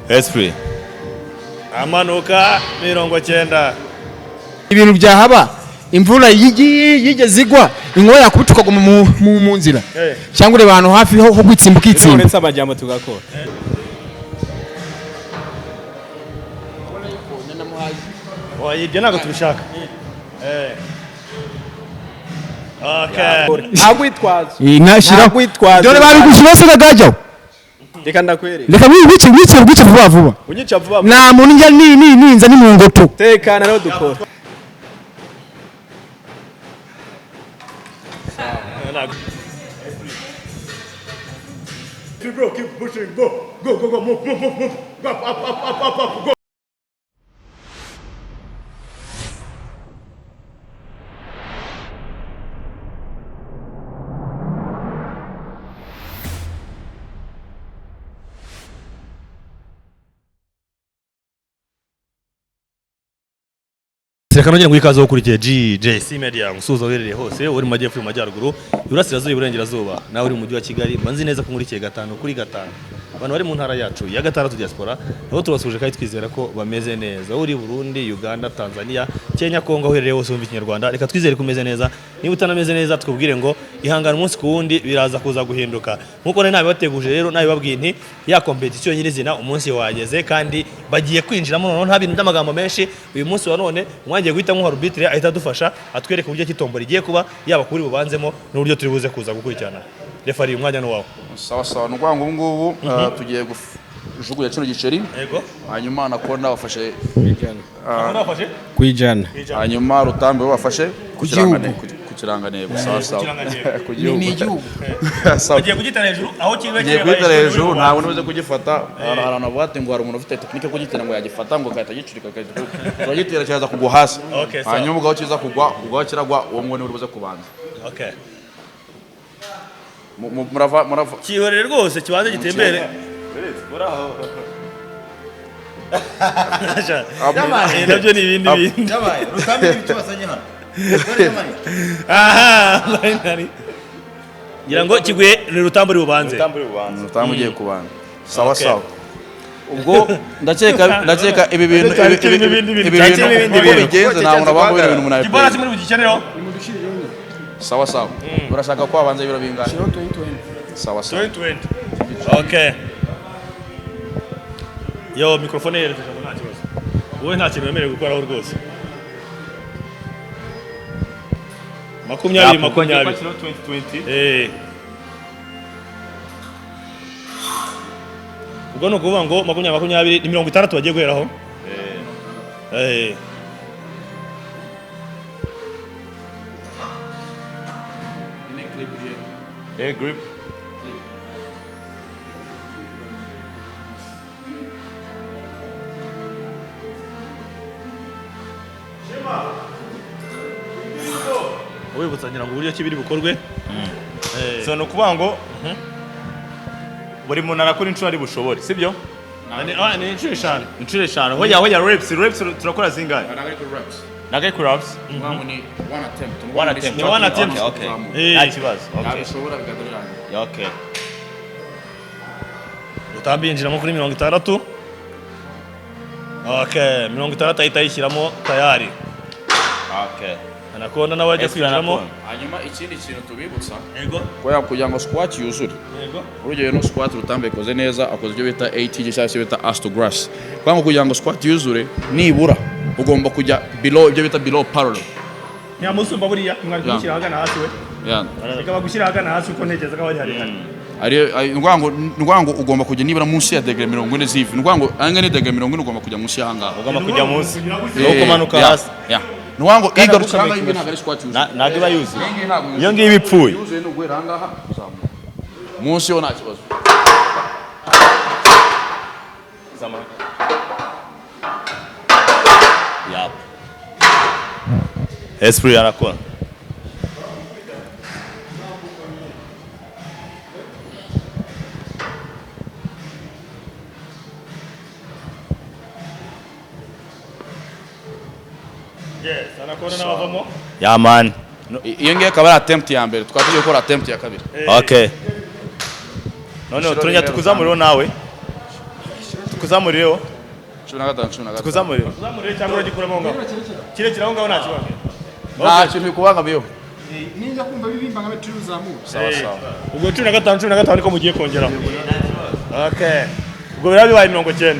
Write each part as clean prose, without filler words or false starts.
Esprit amanuka 90 ibintu byahaba imvura yigeze igwa inkuba yakubutuka mu nzira cyangwa ure abantu hafi ho gwitsimba ukitsimba uretse amajyamo tugakora ibyo ntabwo tubishaka okay agwitwazo nkashira dore babigushyira se gajyaho reka ndakwereka reka wice vuba vuba unyica vuba nta muntu njya ninza ni mu ngoto tekana rero dukora keep pushing, go, move, up, go. Reka nongere ngwikaze ukurikiye GJC Media musuza werere hose uri mu majyepfo mu majyaruguru Burasirazuba Iburengerazuba nawe uri mu mujyi wa Kigali banzi neza ko nkurikiye 5 kuri 5 abantu bari mu ntara yacu ya gatandatu diaspora aho tubasuje kandi twizera ko bameze neza uri Burundi Uganda Tanzania Kenya Kongo aho werere hose umva ikinyarwanda reka twizere ko umeze neza niba utanameze neza tukubwire ngo ihangana umunsi ku wundi biraza kuza guhinduka nkuko nabi bateguje rero nabi babwiye nti ya competition nyirizina umunsi wageze kandi bagiye kwinjiramo none nta bintu by'amagambo menshi uyu munsi wa none mwangiye guhita nko arbitre ahita dufasha atwereka uburyo kitombora igiye kuba yaba kuri bubanzemo n'uburyo turi buze kuza gukurikirana refari umwanya no wawe sawa n'ugwango ngubu tugiye kujugunya kino giceri yego hanyuma anakonda bafashe kwijana hanyuma rutambi bafashe kukirangantego sawa ni igihugu bagiye kugitana hejuru aho kigiye kugitana hejuru ntabwo nibuze kugifata arana bwate ngo hari umuntu ufite technique yo kugitana ngo yagifata ngo gahita gicurika turagitera cyaza kugwa hasi hanyuma ubwo kiza kugwa kiragwa uwo mwe uri buze kubanza okay murava kihorere rwose kibanze gitembere muraho nabyo ni ibindi bintu yabaye rutambi bitubasanye hano nari ngira ngo kigwe rutambo uri bubanze rutambo ugiye kubanza sawa ubwo ndakeka ibi bintu bigenze nta muntu abamwe ibintu umuntu kibara kimwe bugikenero sawa urashaka ko abanza ibiro bingana sawa 2020 okay yo microphone yerekeje nta kibazo wowe nta kintu wemerewe gukoraho rwose 20 ubwo no kuvuga ngo 20 ni 60 bagiye guheraho grip wibutsangira ngo uburyo kibiri bukorwe so no kuvuga ngo buri muntu arakora inshuro ari bushobore sibyo ni inshuro 5 hoya reps turakora zingahe nagaye ku reps one attempt okay nta kibazo okay utambi yinjiramo kuri 60 okay 60 ahita yishyiramo tayari okay anakonda nawe ajya kwinjiramo hanyuma ikindi kintu tubibutsa yego kugira ngo squat yuzure yego urugero no squat rutambe ikoze neza akoze ibyo bita ATG cyangwa se bita ass to grass kugira ngo squat yuzure nibura ugomba kujya below ibyo bita below parallel nyamusumba buriya mwari gushyira hagana hasi we reka gushyira hagana hasi uko ntegeza ko bari hari ngo ugomba kujya nibura munsi ya degree 40 zivi ngo angane degree 40 ugomba kujya munsi y'ahanga ugomba kujya munsi no kumanuka hasi Nwango igarutse hanga ibi ntabwo ari squat yuzuye. Ntabwo bayuzuye. Iyo ngiye bipfuye. Yuzuye no gwera hanga ha. Munsi yo nta kibazo. Zama. Yap. Esprit anakona. Yes, anakona na wavamo. Yeah man. Iyo ngiye akaba ari attempt ya mbere twatugiye gukora attempt ya kabiri. Okay. None utunya tukuzamuriro nawe. Tukuzamurireho. 15 Tukuzamurireho. Uzamurire cyangwa uragikuramo ngaho. Kirekire aho ngaho nta kibazo. nta kintu bikubangamiyeho. ninja kumva bibimba nka betri uzamuka Sawa sawa. Ubwo 15 niko mugiye kongeraho. Okay. Ubwo birabi baye 90.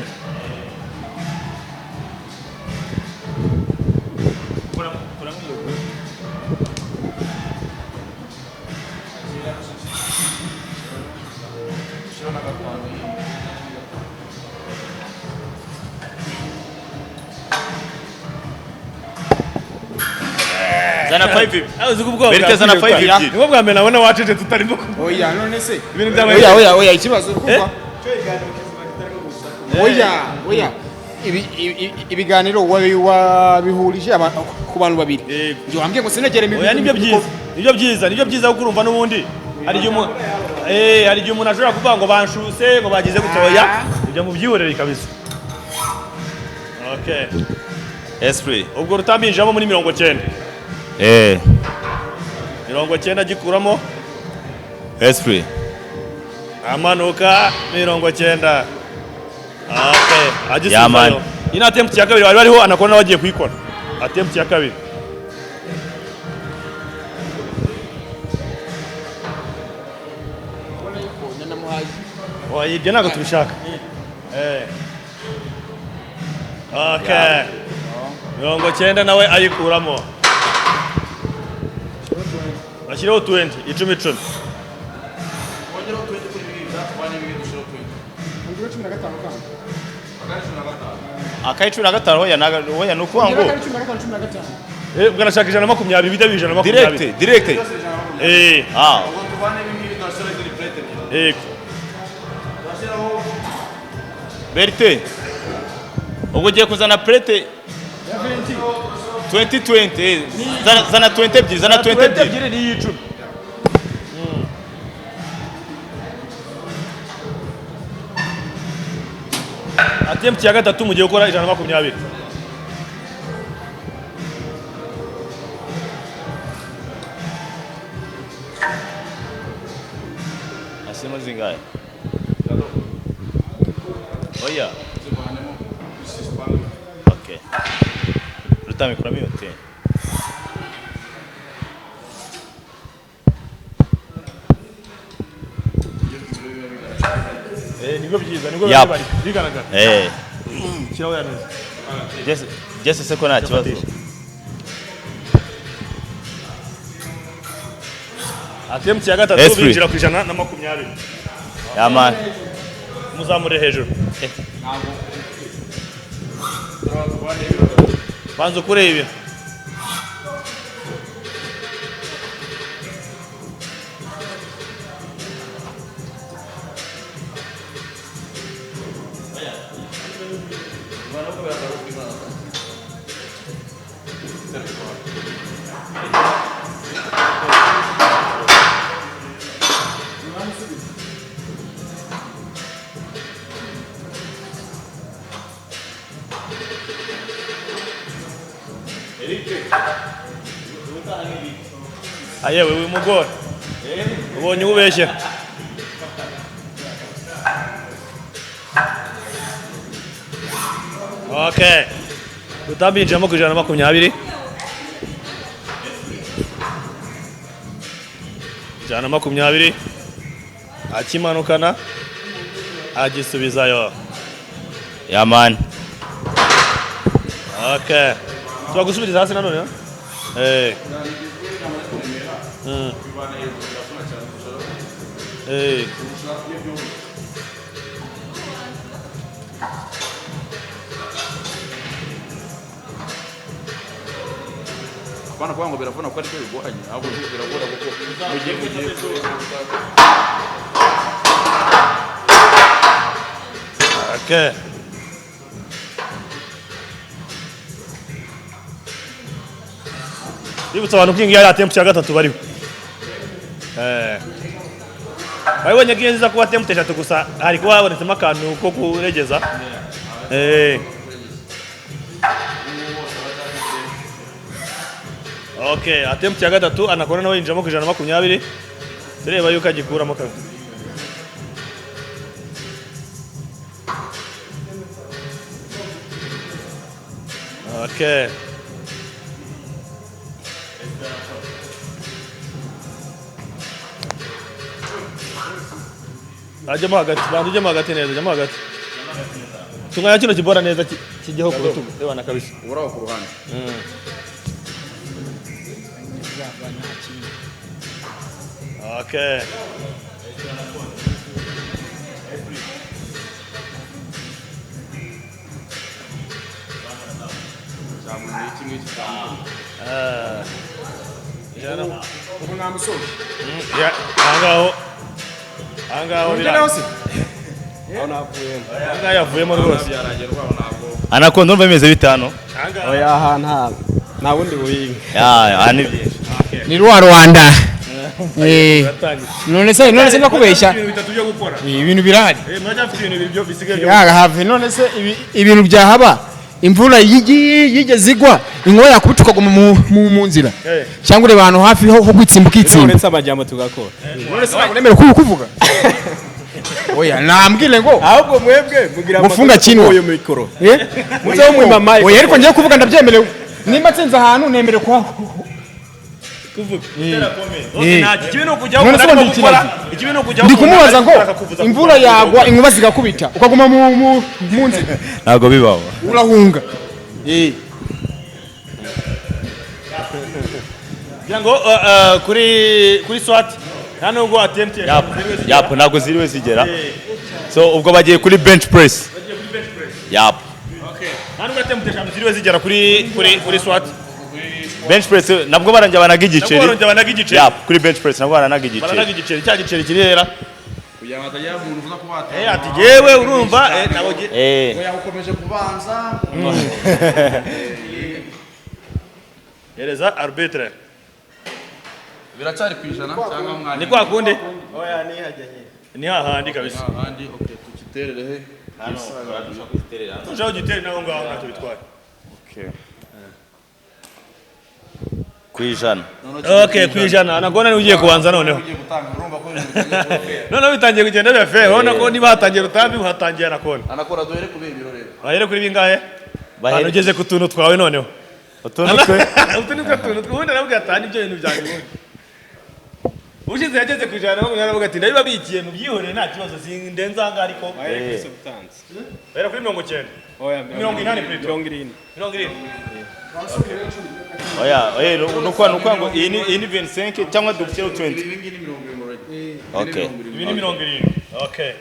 Zana 5. Uzi kubwo. Berite zana 5. Nibo bwa mbere nabona wacece tutarimo. oya none se Ibintu byabaye. oya ikibazo kuva oya ibiganiro wabihurije ku bantu babiri njye wambwiye ngo sinegere mu Oya nibyo byiza kuko urumva n'ubundi hari igihe umuntu ashobora kuvuga ngo banshuse ngo bagize gutoya ibyo mu byihorere kabisa. Okay. Esprit. Ubwo rutambinjamo muri 90. 90 gikuramo Esprit. amanuka 90. Okay. Yeah, man. Agisubizayo. Ina attempt ya kabiri bari bariho anakonda bagiye kuyikora. Attempt ya kabiri. Oya ibyo ntabwo tubishaka. Okay. 90 nawe ayikuramo. Bashyiraho 20, 10. Akayi 15 hoya nukuvuga ngo Bwanashaka 120 bidabije 120. direct. Ah. Berite. Ubwo ugiye kuzana plate 2020. Zana 20 ebyiri, zana 20 ebyiri. Ni y'icumi. Attempt ya gatatu mugiye gukora 120. Asema zingahe? Oya. Okay. Rutami kuramo yote. Nibwo byiza nibwo Yap. bari bigaragara. Kiraho yaneze. Jesse se ko nta kibazo. Attempt ya gatatu Esprit. binjira ku 120. Yeah man. Muzamure hejuru. Banza kureba. Ayewe uyu mugore. Ubonye ubeshye. Okay. Utambinjamo ku 120. 120. Akimanukana. Agisubizayo. Yeah man. Okay. Twagusubiriza hasi nanone. Bana kwangu birafuna ko ariko bigoranye ahubwo biragora kuko mugiye Okay. Ibutsa abantu kwingi yari attempt ya gatatu bariho. Bayibonye ko nziza kuba attempt 3 gusa hari kuba habonetsemo akantu ko kuregeza. Okay, attempt ya gatatu anakora nawe yinjamo ku 120. Tureba yuko agikuramo kabiri. Okay. Ajyamo hagati, bantu ujyamo hagati neza, ujyamo hagati. Tunganya kino kibora neza kijyeho ku rutugu. Ebana kabisa. Uraho ku ruhande. Okay. ubu namusoje Ya, angaho ongera hose Angaho yavuyemo rwose. Anaconda umva bimeze bitano. oya aha nta bundi buhinga Aha ni byinshi. ni rwa Rwanda none se ndakubeshya Ibintu bitatu byo gukora. ibintu birahari Muracyafite ibintu bibyo bisigaye byo. have none se ibintu byahaba imvura yigeze igwa inkuba yakubita ukaguma mu nzira cyangwa ureba ahantu hafi ho gwitsimba ukitsimba uretse amajyamo tugakora none se ntabwo nemera kuvuga oya nambwire ngo ahubwo mwebwe mugira gufunga kinwa uyu mikoro eh muze wo mwimama oya ariko ngiye kuvuga ndabyemerewe nimba tsinze ahantu nemere kwa Kuvuga. Nta kibino kujyaho none se gukora. ndikira Ikibino kujyaho. ndi kumubaza ngo imvura yagwa inkuba zigakubita ukaguma mu nzira Ntago bibaho. urahunga Yango kuri SWAT nta nubwo attempt. Yap ntago ziriwe zigera. So ubwo bagiye kuri bench press. Yap. Okay. Nta nubwo attempt eshanu ziriwe zigera kuri SWAT. Bench press nabwo baranja banaga igiceri. Nabwo baranja banaga igiceri. Yap kuri bench press nabwo baranaga igiceri. Baranaga igiceri cya giceri kiri hera. Kugira ngo hatagira umuntu uvuga ko Ati yewe urumva nabo oya ukomeje kubanza. Yereza arbitre. Biracyari kwijana cyangwa mwanya. Ni kwa kundi? oya nihajyanye Ni hahandi kabisa. Ahandi okay tukiterere he. Tujaho giteri naho ngaho ntacyo bitwaye. Okay. Kwijana. Okay, kwijana. Anagona ni ugiye kubanza noneho. Ugiye gutanga urumva ko ibintu Noneho bitangiye kugenda bife. Urabona ko niba hatangiye rutambi uhatangiye Anagona. Anakora duhere kubibiro rero. Bahere kuri bingahe? Hano ugeze ku tuntu twawe noneho. Utuntu twe. Utuntu twubundi nabwo atani ibyo bintu byanjye ubundi. Ushize yageze kwijana bamwe baravuga ati ndabiba bikiye mu byihoreye nta kibazo sindenza hanga ariko. Bahera kuri 90. oya 80 kuri 70. Oya nuko ngo iyi ni 25 cyangwa dukira 20. Ibingi ni 20. Okay. Ibi ni 70. Okay.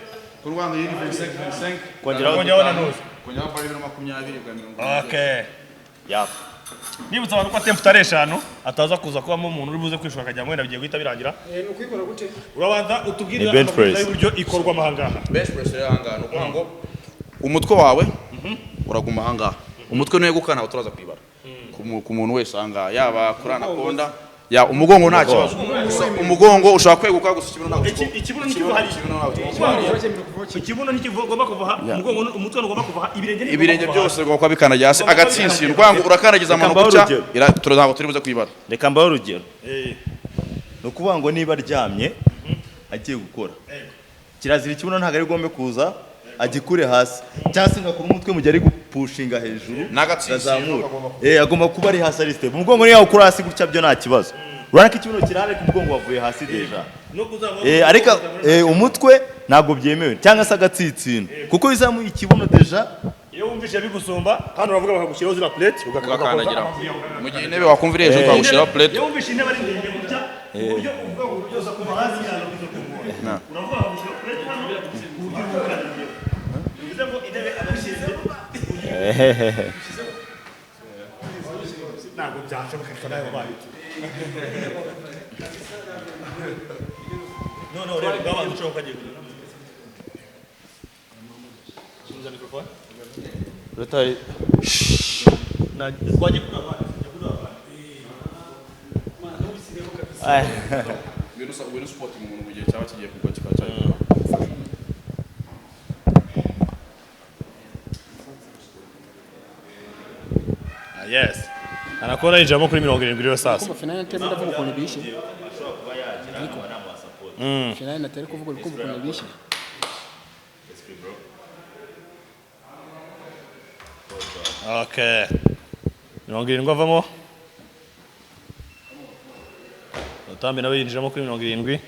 Ku Rwanda yini 25. Kongeraho na nusu. Kongeraho bari 20 bwa 20. Okay. Yap. Nibutsa abantu ko attempt ari eshanu ataza kuza kubamo umuntu uri buze kwishura akajya mwenda bigiye guhita birangira. ni ukwikora gute Urabanza utubwire bench press. y'uburyo ikorwa amahangaha. Bench press rero ahangaha ni ukuvuga ngo umutwe wawe uraguma ahangaha. Umutwe niwe gukana uturaza kwibara. Ku muntu wese ahangaha yaba kuri Anaconda ya umugongo nta kibazo. Umugongo ushaka kweguka gusa ikibuno ntabwo. Ikibuno ntikivuha. Ikibuno ntikigomba kuva umugongo umutwe ugomba kuva ibirenge byose bigomba kuba bikandagiye hasi agatsinsi urwango urakandagiza amano gutya ntabwo turi buze kwibara. Reka mbaho urugero. No kuvuga ngo niba aryamye agiye gukora. Kirazira ikibuno ntago ari gombe kuza agikure hasi. Cyase ngakora umutwe mu gihe ari gupushinga hejuru. N'agatsinsi agomba kuba ari hasi ari step. Umugongo niyo ukura hasi gutya byo nta kibazo. Urana ko ikibuno kirare ku mugongo wavuye hasi deja. Ariko umutwe ntago byemewe cyangwa se agatsitsino kuko bizamuye ikibuno deja. Iyo wumvise bigusumba hano uravuga bakagushyiraho zira plate ugakandagira mu gihe intebe wakumvira hejuru ukagushyiraho plate. Iyo wumvise intebe ari ndende gutya uburyo uvuga ngo byose kuva hasi cyane uravuga bakagushyiraho plate hano uburyo ukandagira. Bivuze ngo intebe abashyize ntabwo byashoboka ko nawe babaye. No, rero gabantu cyo kagiye. Sinza mikrofone. Rutari. Na kwaje kuna bana. Ngeno sport mu muntu mu gihe cyaba kigiye kugwa kikaca. Yes. Anakora ijamo kuri 70 rero sasa. kuba finale ntebe ndavuga ukuntu bishe finale natari kuvuga ukuntu bishe Okay. 70 avamo Rutambi nawe yinjiramo kuri 70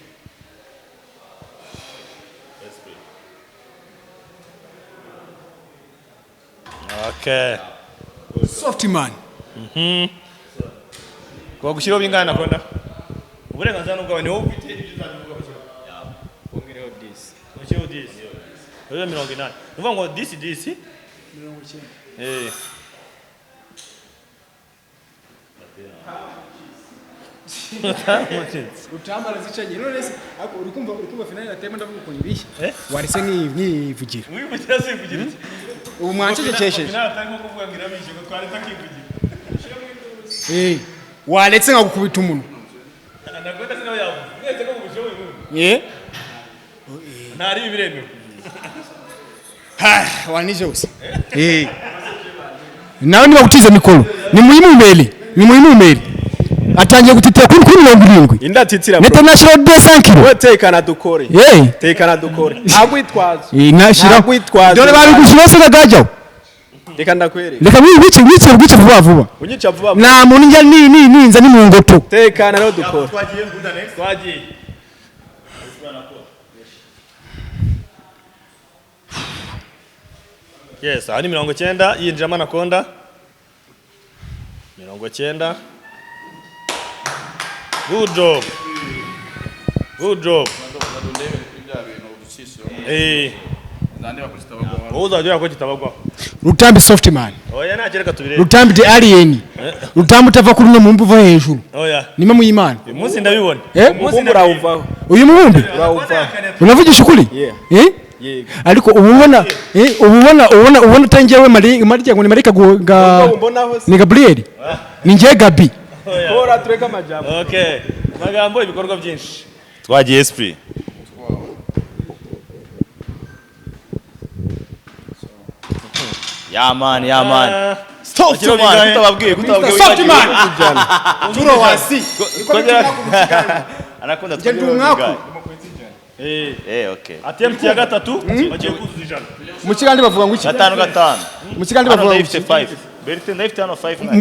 Okay. Soft man. Kwa gushyiraho bingana Anaconda uburenganzira n'ubwawe ni wowe ufite ibyo uzavuga Ongereho 10. gushyiraho 10 oyo 80 uvuga ngo 10 90 Rutamba arazicanye none se ako uri kumva finale na tema ndavuga ukuntu ibishye warise nkivugira wivugira se kugira iki ubu mwancecekesheje finale atango kuvuga ngo irabishye ko twari takivugira waretse nkagukubita umuntu Anaconda se nawe yavuze mwese ko mubishoboye ntari biremewe wanije gusa nawe niba gutiza mikoro ni muyimumere atangiye gutitira kuri 70 Indatitira international de 5 kilo we tekana dukore tekana dukore agwitwazo nashira dore babigushyira se gajyaho reka ndakwereka reka wice vuba unyica vuba nta muntu njya ninza ni mu ngoto tekana no dukore twagiye nguda next twagiye Yes, aha ni 90 yinjiramo Anaconda 90 Good job. Uzajya ko kitabagwa. Rutambi soft man. Oya nagereka tubire. Rutambi the alien. Rutambi utava kuri no mumbu va hejuru. Oya. Nima mu Imana. Uyu munsi ndabibona. Umubumbu rawuvaho Uyu mubumbi? rawuvaho Unavugisha ukuri? Yego. Ariko ububona utangiye we Maria ngo ni Marika ni Gabriel. Ni ngiye Gabi. Kora tureka amajambo. Okay. Magambo ibikorwa byinshi. Twagiye esprit. Ya man. Soft man kutababwiye. Soft man. Turo wasi. Anaconda Ngende umwako. Okay. Attempt ya gatatu bagiye kuzuza ijana. Mu kigande bavuga ngo iki? 5. Mu kigande bavuga ngo 55. Bertin ndafite hano 5.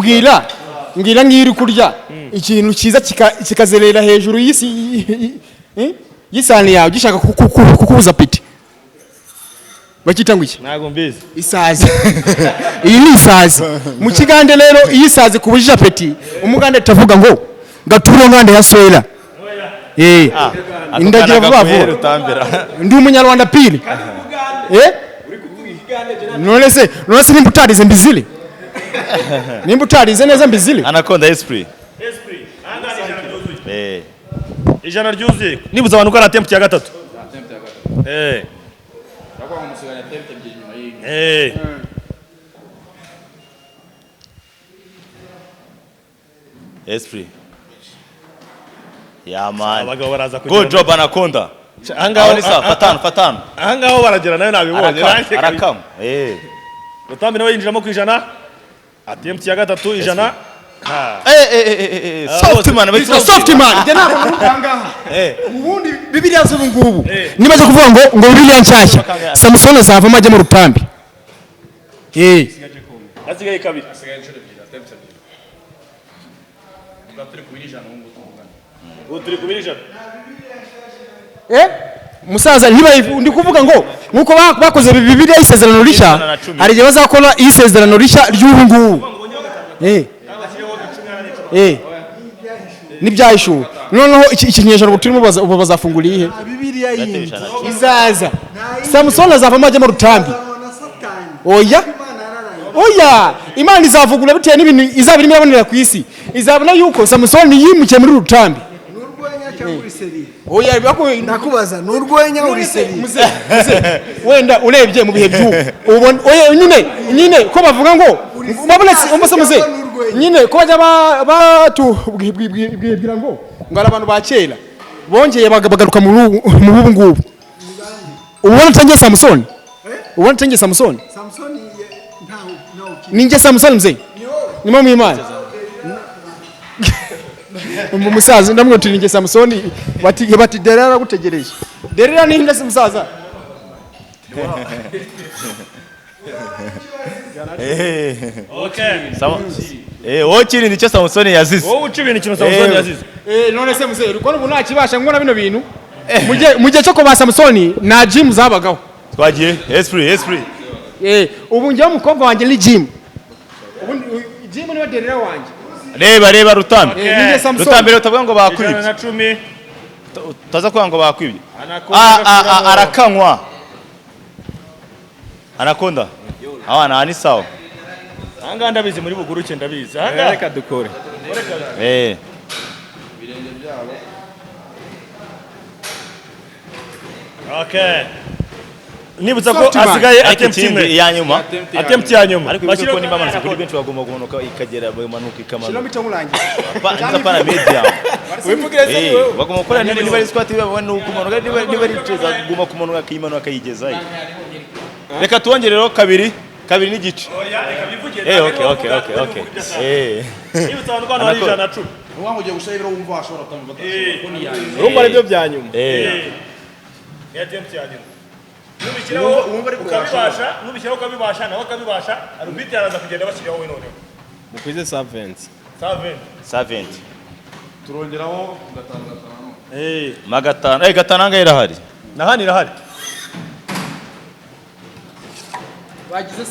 Mbwira ngiri kurya ikintu cyiza kikazerera hejuru y'isani yawe gishaka kukubuza piti bakita ngo iki? Ntago mbizi. Isazi. Iyi ni isazi. Mu kigande rero iyi isazi kubujija peti umugande tavuga ngo gaturo ngande ya swera. Indagira vuba ndi umunyarwanda pili. None se nimbutarize mbizile. Nimbutarize neza mbizile. Anaconda esprit. Ijana ryuzuye. Nibuza abantu ko ari attempt ya gatatu. Esprit. Ya man. Abagabo baraza kugira. Good job Anaconda. Ahangaho fatano. Ahangaho baragera nayo nabibonye. Arakam. Rutambi nawe yinjiramo ku ijana. Attempt ya gatatu ijana. Soft man. Soft man. Njye ntabwo mukangaha. Ubundi Bibiliya z'ubu ngubu. Nibaje kuvuga ngo Bibiliya nshyashya. Samson azavamo ajye mu Rutambi. Asigaye kabiri. Turi kubiri ijana. Musaza ndi kuvuga ngo nkuko bakoze Bibiliya y'isezerano rishya hari igihe bazakora y'isezerano rishya ry'ubu ngubu. Nibyahishuwe. Noneho ikinyejana turimo bazafungura ihe Bibiliya yindi izaza. Samson azavamo ajye mu Rutambi. Oya Imana izavugura bitewe n'ibintu izabirimo yabonera ku isi. Izabona yuko Samson yimukiye muri Rutambi. n'urwenya cyangwa uriseri Oya bako ndakubaza n'urwenya uriseri muze wenda urebye mu bihe by'ubu ubona oya nyine ko bavuga ngo babonetse umuze nyine ko bajya batubwira ngo ngara abantu ba kera bongeye bagaruka mu bubu ngubu ubona tangiye Samson Samson ntaho ninjye Samson mzee nimo mu Imana umusaza ndamwotira ninjye Samson bati derera gutegereje derera ni ndase musaza wowe ukiri icyo Samusoni yazize. wowe uca ibintu ikintu Samusoni yazize. none se muzehe uko ubu ntakibasha ngona bino bintu mu gihe cyo kuba Samusoni na gym zabagaho Twagiye esprit. ubu njyewe umukobwa wanjye ni gym. Ubu gym niwe derera wanjye. Reba Rutambi. Rutambi rero tavuga ngo bakwibye. 110. Taza kuvuga ngo bakwibye. Arakanywa. Anaconda. Awana ni sawa. Anga ndabizi muri buguruke ndabizi. Anga reka dukore. Birenge byabo. Okay. Nibutsa ko asigaye attempt imwe ya nyuma. Attempt ya nyuma. Ariko biko nimba amaze kuri benshi bagomba guhonoka ikagera bamanuka ikamana. Shino bica murangiye. Pana media. Wipugire se wewe. Bagomba gukora niba ari squat babone ukumanuka niba ari ceza guma kumanuka akimanuka kayigezayo. Reka tuongerero kabiri n'igice. Okay. Nibutsa abantu ko hano hari 110. Uwa ngo gusha ibiro wumva ashobora kutamva. Urumva aribyo bya nyuma. Ya attempt ya nyuma. Nubishyiraho ukabibasha nawe akabibasha arubiti araza kugenda bashyiraho we noneho Mukwize 70. 70. Turongeraho Magatano. Gatano anga irahari. nahani irahari. bagize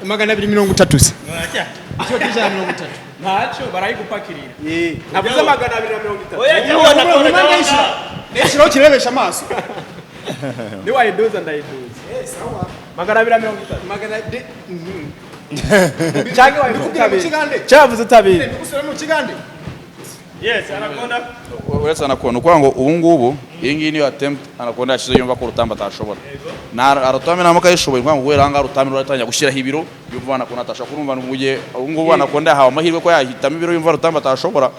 230 se. Cyo kijana 230. Ntacyo barayigupakirira. Navuze 230. Oya jya Nishiro kirebesha amaso. Ni wayiduza ndayiduza. Sawa. 230. Cyangwa wabikubwira mu kigande. Cyavuze utabiri. Gusura mu kigande. Yes, Anaconda. uretse Anaconda kwa ngo ubu ngubu iyi ngiyi niyo attempt Anaconda yashize yumva ko Rutamba atashobora. Na Rutamba namuka yishoboye kwa ngo weranga Rutamba ruratangira gushyiraho ibiro yumva Anaconda atashobora kurumva n'umugiye ubu ngubu Anaconda hawa amahirwe ko yahitamo ibiro yumva Rutamba atashobora.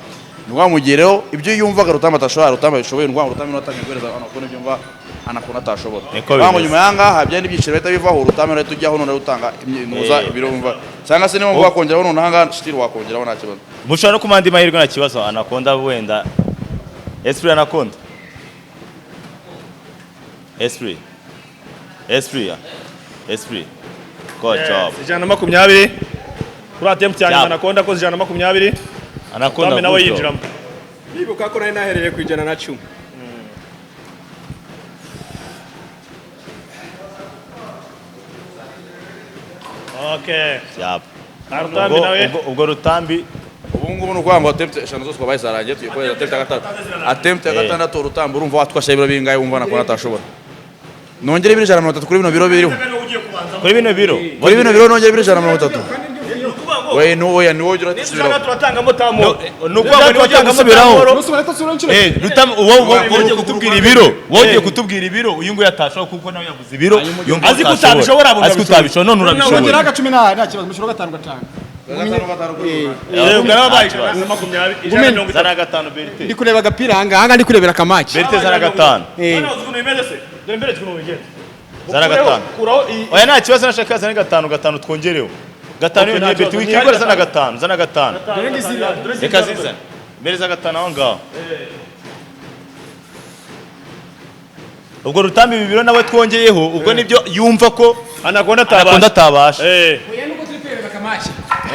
Nwamugireho ibyo yumvaga Rutamba atashobora Rutamba yishoboye ngo Rutamba n'atangiye kwereza Anaconda byumva Anaconda atashobora. Kwa nyuma yanga habya n'ibyiciro bita bivaho Rutamba rero tujyaho none rutanga imyuza ibiro yumva. Cyangwa se niba ngo wakongeraho none hanga still wakongeraho nta kibazo. Mushobora no kumanda imahirwe na kibazo Anaconda wenda. Esprit Anaconda. Esprit. Good job. 120 kuri attempt ya nyuma Anaconda ko 120. Anaconda nawe yinjiramo. Bibuka ko nari nahereye ku 110. Okay. Yap. Rutambi nawe. Ubwo Rutambi Ubu ngubu n'ukwanga ngo attempt eshanu zose kwabaye zarangiye tuyikorera attempt ya gatatu. Attempt ya gatandatu Rutamba urumva watwasha ibiro bingaye wumva Anaconda atashobora. Nongere ibiro 130 kuri bino biro biriho. kuri bino biro. Kuri bino biro nongere ibiro 130. We no oya ni wogira Nisanga turatangamo tamo. Nuko ngo watanga subiraho. Nusubira tasura nchiro. Rutamba wowe kutubwira ibiro. Wowe kutubwira ibiro uyu ngo yatashaho kuko nawe yavuze ibiro. Azi kutabishobora abo Azi kutabishobora none urabishobora. Nongera ka 10 nta kibazo mushoro 5 gatanga. Ubwo bayi 120 Zana gatano Berite. Ndi kureba agapira hanga ndi kurebera kamaci. Berite zana gatano. Bana uzukuntu imeze se. Dore mbere tukuntu bigenda. Zana gatano. Oya nta kibazo nashaka zana gatano twongereho. Gatano yo Berite wikigora zana gatano. Reka zizana. Mbere za gatano aho ngaho. Ubwo Rutambi bibiro nawe twongeyeho ubwo nibyo yumva ko Anaconda atabasha. Oya nuko turi kurebera kamaci.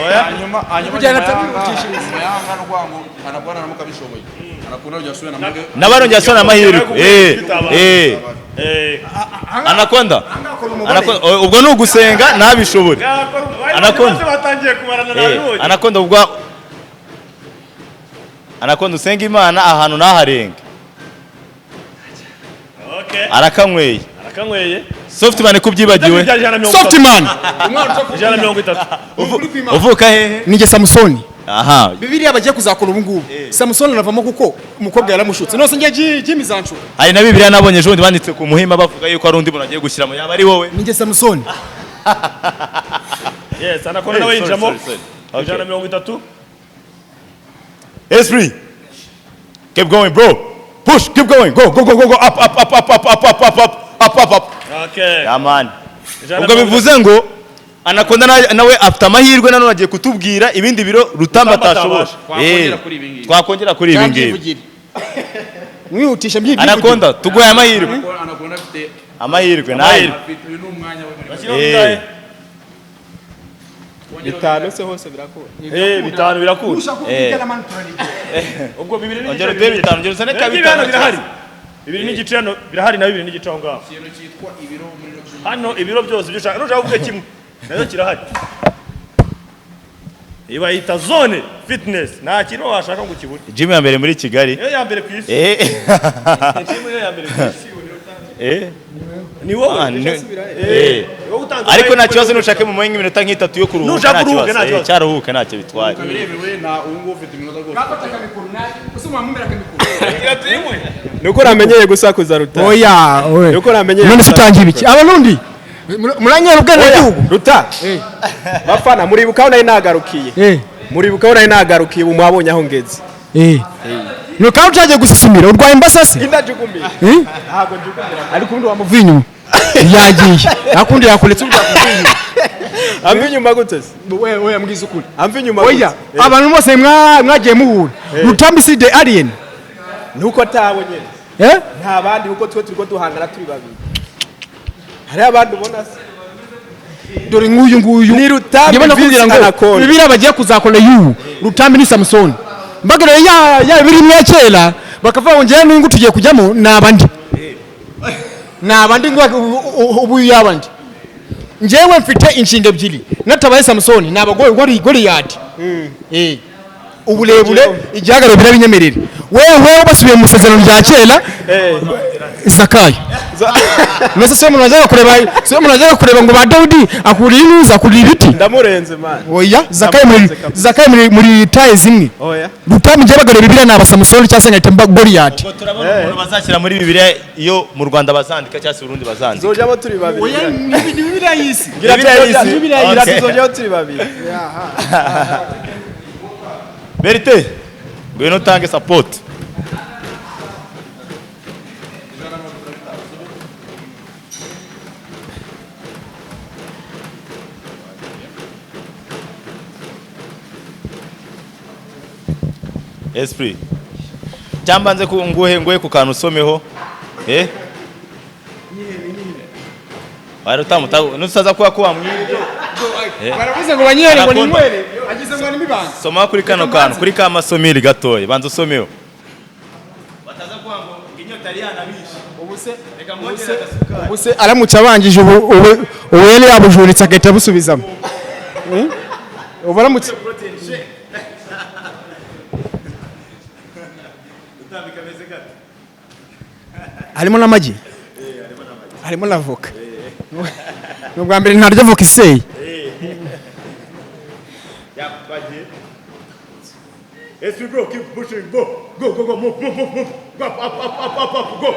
Oya hanyuma Kujyana tabirutisha. yanga no kwango Anaconda namuka bishoboye. Anaconda ujyasuye namage. Nabarongera sona amahirwe. Anaconda. Ubwo ni ugusenga ntabishobore. Anaconda batangiye kumarana nawe. Anaconda ubwo Anaconda usenga Imana ahantu naharenge. Okay. Arakanyweye. Softman kubyibagiwe. Softman. 130. Uvuka hehe? Nije Samusoni. Aha. Bibiliya bagiye kuzakora ubu ngubu. Samusoni aravamo kuko umukobwa yaramushutse. Nose ngiye Jimizancu. Hari na Bibiliya nabonye ejo banditse ku muhima bavuga yuko ari undi muntu agiye gushyiramo yaba ari wowe. Nije Samusoni. Yes, Anaconda nawe yinjiramo. 130. Esprit. Keep going bro. Push, keep going. Go up. Okay. Yeah man. Ubwo bivuze ngo Anaconda nawe afite amahirwe nanone agiye kutubwira ibindi biro Rutamba atashobora. Twakongera kuri ibi ngibi. Mwihutisha byibyo. Anaconda tugoye amahirwe. Anaconda afite Amahirwe nayo. uyu ni umwanya we. kilo ngahe bitanu se hose birakura bitanu birakura ushaka kugira manu turarije ubwo bibiri n'igice ongera ubere bitanu ongera usane ka bitanu birahari bibiri n'igice hano birahari na bibiri n'igice aho ngaho ikintu cyitwa ibiro muri hano ibiro byose ibyo ushaka nushaka kuvuga kimwe nayo kirahari iba yita zone fitness nta kintu washaka ngo ukibure gym ya mbere muri Kigali niyo ya mbere ku isi eh niyo ya mbere ku isi ni wowe ariko nta kibazo nushake mu mwanya iminota nk'itatu yo kuruhuka Nushaka nta kuruhuka, nta kibazo kibazo. cyaruhuka ntacyo bitwaye birebewe na ungu ufite iminota rwose gafata kamikuru naye usuma mumera kamikuru nuko uramenyeye gusakuza ruta oya nuko uramenyeye none se utangira iki abarundi muranyera ubwene gihugu ruta bafana muribuka aho nari nagarukiye muribuka aho nari nagarukiye ubu mwabonye aho ngeze nuka utaje gususumira urwaye imbasase indajugumiye ntabwo njugumira ariko ubundi wamuvuye inyuma yagiye akundi yakuretse urwa kuvuye inyuma amvi inyuma gute se wewe mbwiza ukuri amvi inyuma oya abantu bose mwagiye muhura rutambi si the alien nuko atawe nyene nta bandi kuko twe turiko duhangana turi babiri hari abandi ubona se dore nguyu ni Rutambi ndibona kugira ngo ANACONDA. bibira bagiye kuzakora yu rutambi ni Samson mbagere ya biri mwekera bakavuga ngo ngiye n'ingu tugiye kujyamo nabandi ngo ubu yabandi njewe mfite inshinga ebyiri natabaye Samson nabagoye Goliath uburebure igihagararo birabinyemerera wewe basubiye mu sezerano rya kera Zakayo nose se umuntu azaga kureba ngo ba Daudi akuriye inuza akuriye ibiti ndamurenze man oya Zakayo muri taye zimwe oya Rutambi nje bagare bibira naba Samson cyangwa se ngatemba Goliath turabona umuntu bazashyira muri Bibiliya iyo mu Rwanda bazandika cyangwa se Burundi bazandika zojamo turi babiri oya ni bibira yisi Bibiliya yisi zojamo turi babiri Berite ngwino utange support Esprit cyamba nze nguhe ku kantu usomeho wari nusaza kuba mwibyo baravuze ngo banyere ngo ninywere agize ngo nimibanga soma kuri kano kantu kuri ka masomiri gatoye banza usomeho bataza kuba ngo inyota yari yanabishe ubuse aramutse abangije ubu yari yabujuritse agahita busubizamo ubu aramutse harimo n'amagi harimo na voka ni ubwa mbere ntarya voka iseye Esprit bro, keep pushing, go, move, go, up, go,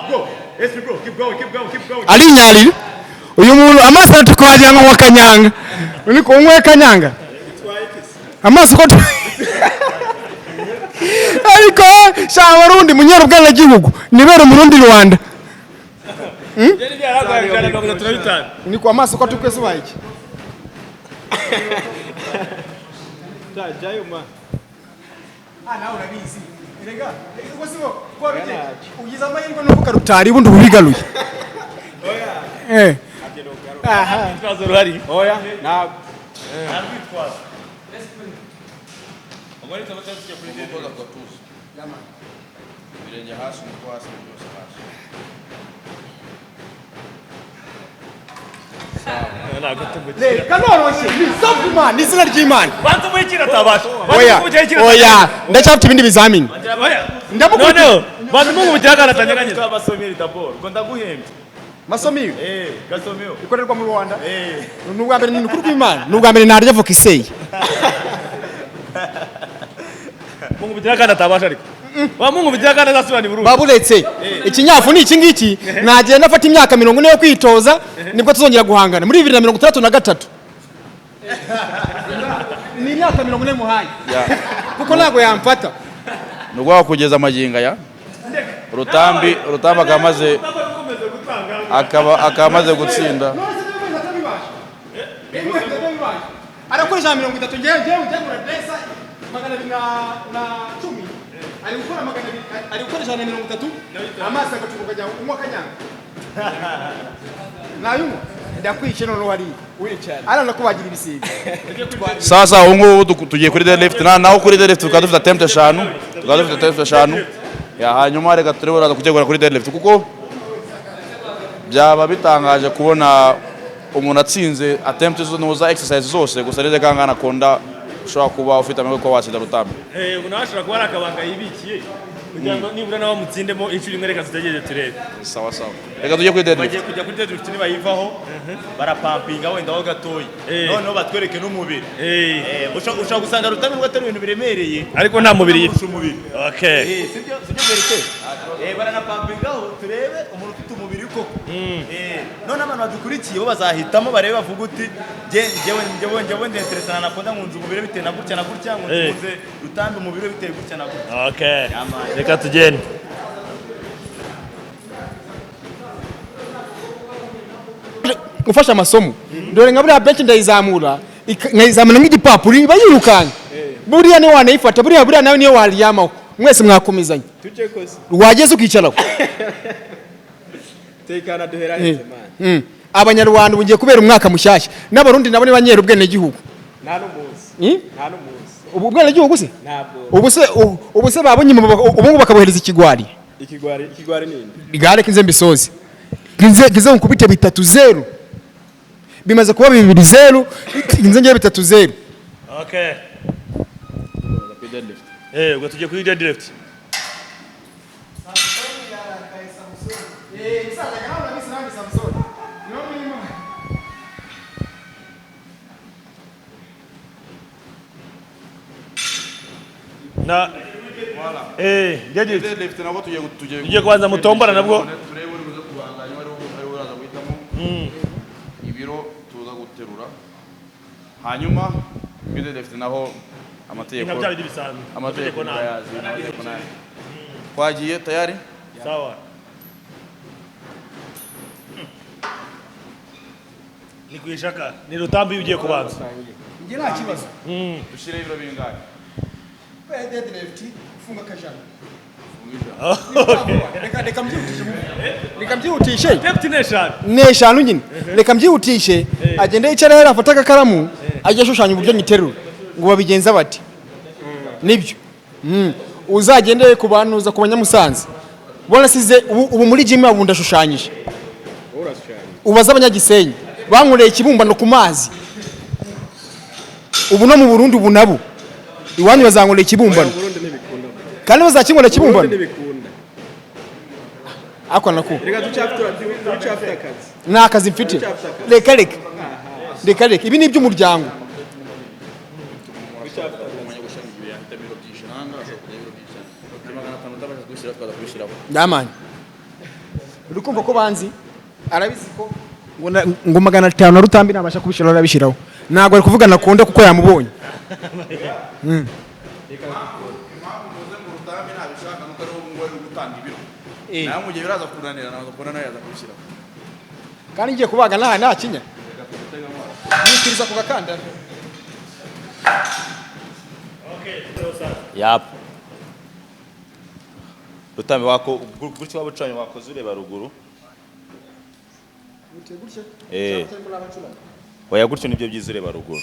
go. Esprit bro, keep going. ari inyarira uyu muntu amaso atukwajya nko kanyanga uri kunywa kanyanga amaso ko ariko shaba rundi munyero bwana gihugu nibere umurundi Rwanda ni kwa amaso ko tukwese wayiki jayo man nawe urabizi erega ubwo sibo koruje ugize amahirwe no kukarutari bundi ubigaruye Rwitwazo ruhari. oya ntabwo Rwitwazo. Amari tabatse kuri ndende. birenge hasi umutwe hasi byose hasi kanoroshye ni Imana izina ry'Imana Bantu muyikira tabasha. oya ndacyafite ibindi bizamini None bantu mungu mutiyagana tanyaganye. twabasomiri d'abord ngo ndaguhembye masomiyo gasomeo ikorerwa mu Rwanda n'ubwa mbere ni ukuri kw'Imana n'ubwa mbere narya voka iseye Mungu mutiyagana tabasha ariko. Wa mungu mutiyagana zasubani Burundi. baburetse ikinyafu ni iki ngiki nagenda afata imyaka 40 yo kwitoza nibwo tuzongera guhangana muri 2033 ni imyaka 40 muhaye kuko ntago yamfata nubwo kugeza amaginga ya Rutambi akamaze gutsinda arakoresha 30 ngewe ujyagura desa 210 ari gukora 200 ari gukoresha 30 amaso agacuruka ajya umwa kanyanga nayumwa ndakwishe none wari wicara ara nakubagira ibisiga sasa ubu ngubu tugiye kuri deadlift naho kuri deadlift tukaba dufite attempt 5 tukaba dufite attempt 5 ya hanyuma reka turebe uraza kugegura kuri deadlift kuko byaba bitangaje kubona umuntu atsinze attempt za exercise zose gusa reze kanga anakonda ushobora kuba ufite amahirwe ko watsinda rutambi unashobora kuba ari akabanga yibikiye kugira ngo nibura nawe mutsindemo inshuro imwe reka tutegereje turebe sawa sawa reka tujye kuri deadlift bagiye kujya kuri deadlift nibayivaho barapampinga wenda ho gatoya noneho batwereke n'umubiri ushobora gusanga rutambi ngo atari ibintu biremereye ariko nta mubiri yifashe umubiri okay sibyo bereke baranapampingaho turebe umuntu ufite umubiri koko none abantu badukurikiye bo bazahitamo barebe bavuga uti njyewe ndeteresana nakonda nkunze umubiri bitewe na gutya na gutya nkunze rutambi umubiri bitewe gutya na gutya okay reka tugende ufasha amasomo dore nka buriya bench ndayizamura nkayizamura nk'igipapuro iba yirukanye buriya ni wanayifata buriya nawe niyo waryamaho mwese mwakomezanye tuje kose wageze ukicaraho tekana duhera heze man abanyarwanda bugiye kubera umwaka mushyashya n'abarundi nabo ni banyera ubwene gihugu nta n'umunsi ubu bwene gihugu se ntabwo ubu se babonye ubu bakabohereza ikigwari nini igare kinze mbisoze kinze nkubite 3-0 bimaze kuba 2-0 kinze ngiye 3-0 okay ubwo tujye kuri deadlift na deadlift nabo tugiye kubanza mutombora nabwo turebe uri buze kubanganya ari uraza guhitamo ibiro tuza guterura hanyuma kuri deadlift naho amategeko nayazi twagiye tayari sawa ni kwishaka ni rutambi ugiye kubanza nge nta kibazo dushire ibiro bingahe deadlift funga kajana reka mbyihutishe n'eshanu nyine reka mbyihutishe agenda yicara hera afata agakaramu ajya ashushanya uburyo nyiterura ngo babigenza bati nibyo uzagende ku bantu uza ku banyamusanze ubona size ubu muri gym abu ndashushanyije ubaza abanyagisenyi bankoreye ikibumbano ku mazi ubu no mu Burundi ubu nabo iwanyu bazankoreye ikibumbano kandi bazakinkorera ikibumbano ako nako reka ducafite akazi nta kazi mfite reka ibi ni iby'umuryango ndamanye uri kumva ko banzi arabizi ko ngo 500 na rutambi nabasha kubishira arabishiraho ntabwo ari kuvuga nakunda kuko yamubonye kandi ngiye kubaga nta kinya nikiriza ku gakandara yap rutambi wako gutyo wabucanye wakoze ureba ruguru oya gutyo nibyo byiza ureba ruguru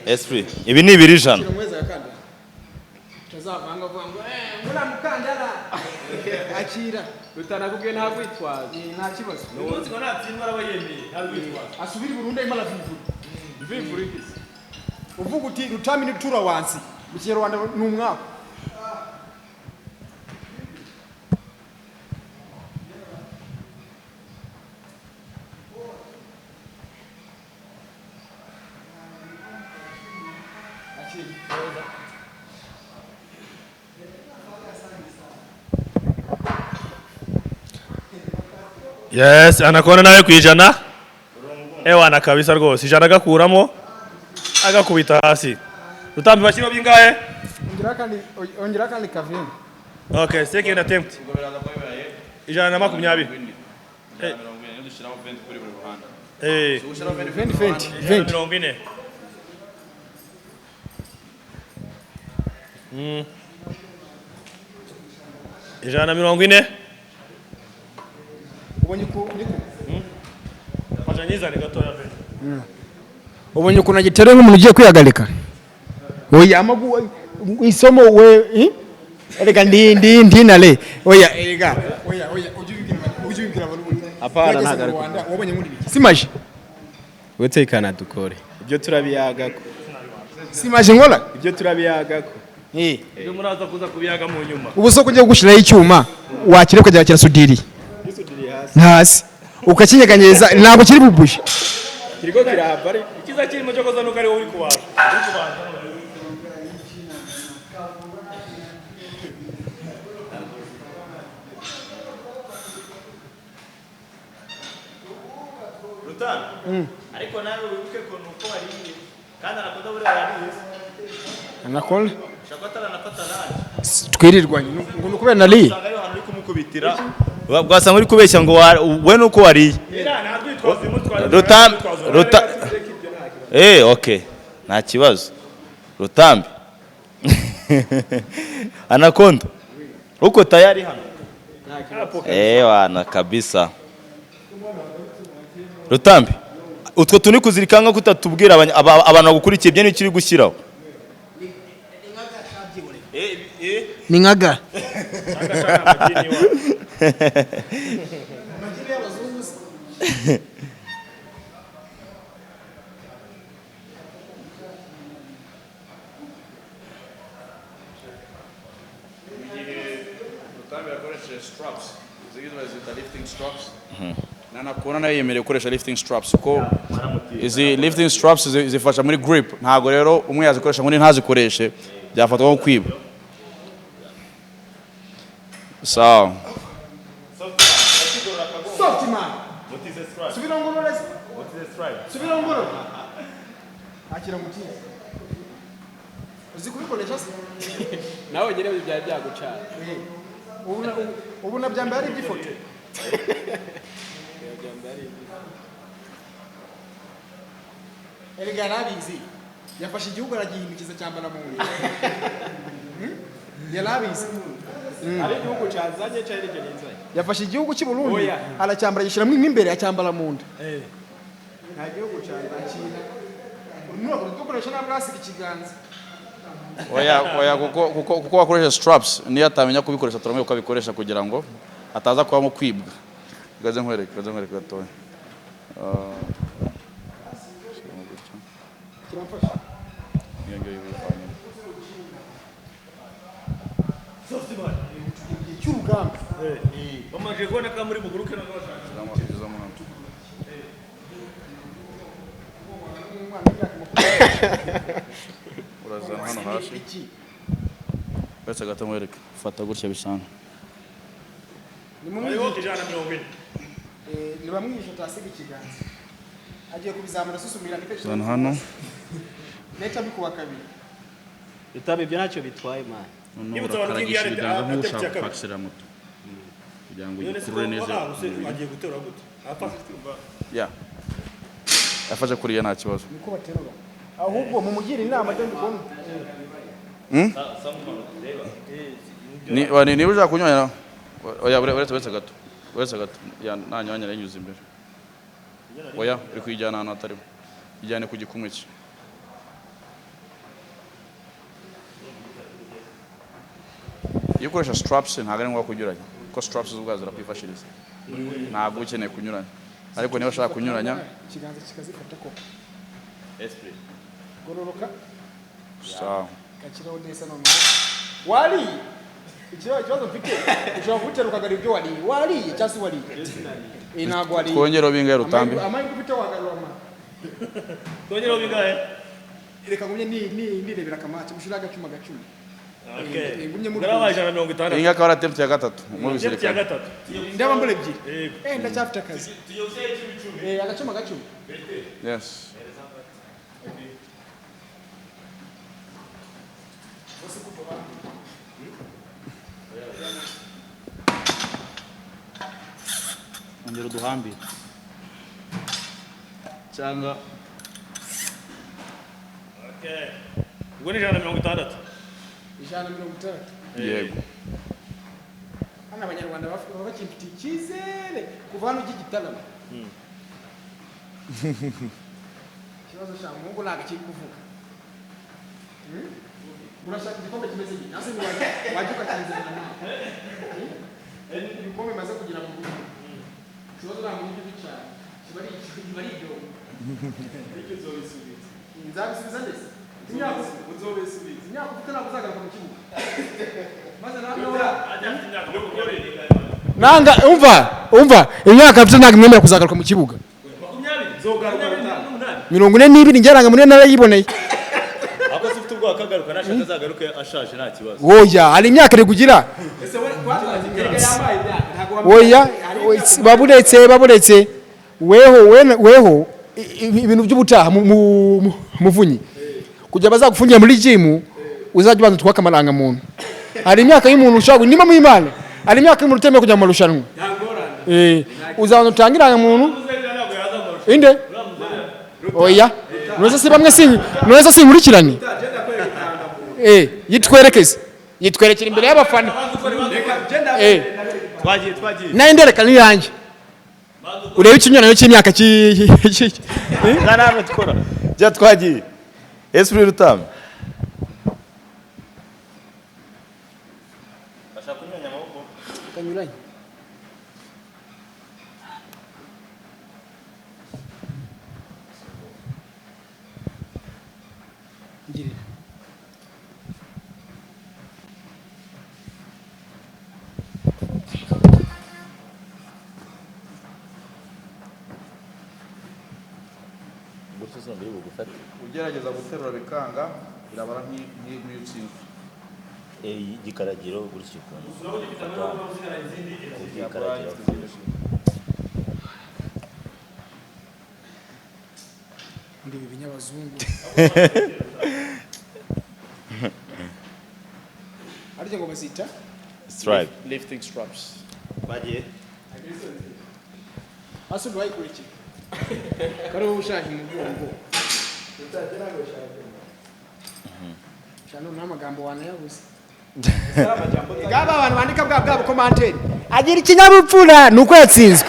Esprit ibi ni ibiri ijana tazavanga vuga ngo ngura mukandara akira rutanakubwiye nta rwitwazo nta kibazo umunsi ngo natsindwa arabayemeye nta rwitwazo asubira Burundi imana vivuri gisi uvuga uti rutami ni tura wansi mu Kinyarwanda ni umwaka Yes, anakonda nawe kwijana. Ewana kabisa rwose. Ijana gakuramo agakubita hasi. Rutambi bashyiro bingahe? Ongera kandi Kavin. Okay, second attempt. Ijana na 20. Eh. 20. Ijana na 40. Ubonye ko niko. Ajanyiza ni gatoya pe. Ubonye ukuntu agiterera nk'umuntu ugiye kwihagarika. Oya amagu isomo we erega ndi nale. Oya erega. Oya ujye ubikira abantu. Apana ntagaruka. Wabonye muri biki? Simaje. Wetekana dukore. Ibyo turabiyagako. Simaje ngola? Ibyo turabiyagako. Ibyo muraza kuza kubiyaga mu nyuma. Ubuso kujya gushiraho icyuma wakire kujya kirasudiri. Hasi. Ukakinyeganyeza ntabwo kiri bubuje. Kiriko kirahava ari Ikiza kirimo cyo koza nuko ari wowe uri kubaza. Ariko nawe wibuke ko nuko wariye kandi anakonda buri yariye. Anakonda? Shakatara napata naje. Twirirwanye ngo nukubera nali. Usanga ari hano uri kumukubitira. Bwasanga uri kubeshya ngo we nuko wariye. Okay. Nta kibazo. Rutambi. Anakonda. Uko tayari hano? Wana kabisa. Rutambi. Utwo tuni kuzirikanga kutatubwira abantu bagukurikiye bye n'ikiri gushyiraho. Ni nkaga. Anacona nayo yemerewe gukoresha lifting straps ko izi lifting straps zifasha muri grip ntago rero umwe yazikoresha ngo ntazikoreshe byafatwa nko kwiba sawa Soft man. What is the stripe? What is the stripe? Subirongoro. Akira mutize. Uzikubikoresha se? nawe nyine byari byagucana. Ubuna byambaye ari iby'ifoto. Erega rabizi. Yafashe igihugu aragihindukiza cyambara mu nda. Yarabizi. Ari igihugu cyazanye cyari genizanye. Yafashe igihugu cy'i Burundi aracyambara yishiramo imbere acyambara mu nda. Nta gihugu cyazakina. Urumva dukoresha na plastic ikiganza. oya kuko wakoresha straps niyo atamenya kubikoresha turamwe ukabikoresha kugira ngo ataza kubamo kwibwa gaze nkwereke gatoya Kiramfasha. yongeye ubifanye Cy'urugamba. Bamaje kubona ko muri buguruke no gashaka. Urazana hano hasi bese gato nkwereke fata gutya bisanga Ni mu ijana 40. ni bamwisho tasiga ikiganza. Agiye kubizamura susumira nikeje. zana hano Necha bikuwa kabiri. Itabe ibyo ntacyo bitwaye man. Ibutsa abantu kingi ibiganza nk'ushaka kwakira moto kugira ngo yikurure neza agiye gutera gute ya afashe kuriya nta kibazo Niko baterura. Ahubwo mu mugira inama cyo ndikona. ni uja kunyonya oya uretse gato ya nanyanya renyuze imbere oya uri kwijyana hano atari ijyane ku gikumwe cye iyo ukoresha straps ntabwo ari ngombwa kunyuranya kuko straps z'ubwazo zirakwifashiriza ntabwo ukeneye kunyuranya ariko niba ushaka kunyuranya Ikiganza kikazifata ko. Esprit. Gororoka. sawa Kachiraho neza none. Wali. Ikibazo mfite. Ushobora gutera ukagara ibyo wali cyangwa se wali. Ntabwo wali. twongera bingahe Rutambi Amahirwe ufite wagarura ma. Twongera bingahe? Reka ngumye nirebera kamace mushira agacuma. Okay. ngumye mu Ngarabaje 160. iyi ngaka attempt ya gatatu mu Ya bisirikare gatatu. ndaba mbole ebyiri ndacyafite akazi agacuma gacuma yes ongera uduhambire cyangwa Okay. Ubwo ni 160. 160 yego hano abanyarwanda baba bakimfitiye icyizere kuva hano cy'igitaramo ikibazo cya muhungu ntabwo kiri kuvuga urashaka igikombe kimeze gito hasi wajya ukakinzanira nawe ibikombe bimaze kugira mu rugo ikibazo ntabwo ujya ubicana kiba ari ibyo ariko uzobisubiza nzabisubiza ndetse imyaka ufite ntabwo uzagaruka mu kibuga maze nanga umva imyaka mfite ntabwo imwemerera kuzagaruka mu kibuga 42 ngeranga muri ntara yiboneye ako se ufite ubwo akagaruka nashaka azagaruke ashaje nta kibazo oya hari imyaka iri kugira oya babuletse weho ibintu by'ubutaha muvunyi kujya bazagufungira muri gym uzajya ubanza twaka amaranga muntu hari imyaka y'umuntu ushaka ndimo mu Imana hari imyaka y'umuntu utemeye kujya mu marushanwa uzabanza utangiranga muntu inde oya none se sinkurikirane yitwerekera imbere y'abafana twagiye nayo nderekana iyanjye urebe ikinyuranyo cy'imyaka nta dukora jya twagiye esprit Rutambi bashaka kunyanya amaboko kanyuranye ngirira ugerageza guterura bikanga birabara nk'iy'utsinzwe igikaragiro gutyo ndi ibinyabazungu ariko ngo bazita stripe lifting straps bagiye asudu wayikurikira kari wowe ushaka umugongo cyane n'amagambo wanayabuze gaba abantu bandika bwabo komanteri agira ikinyabupfura nuko yatsinzwe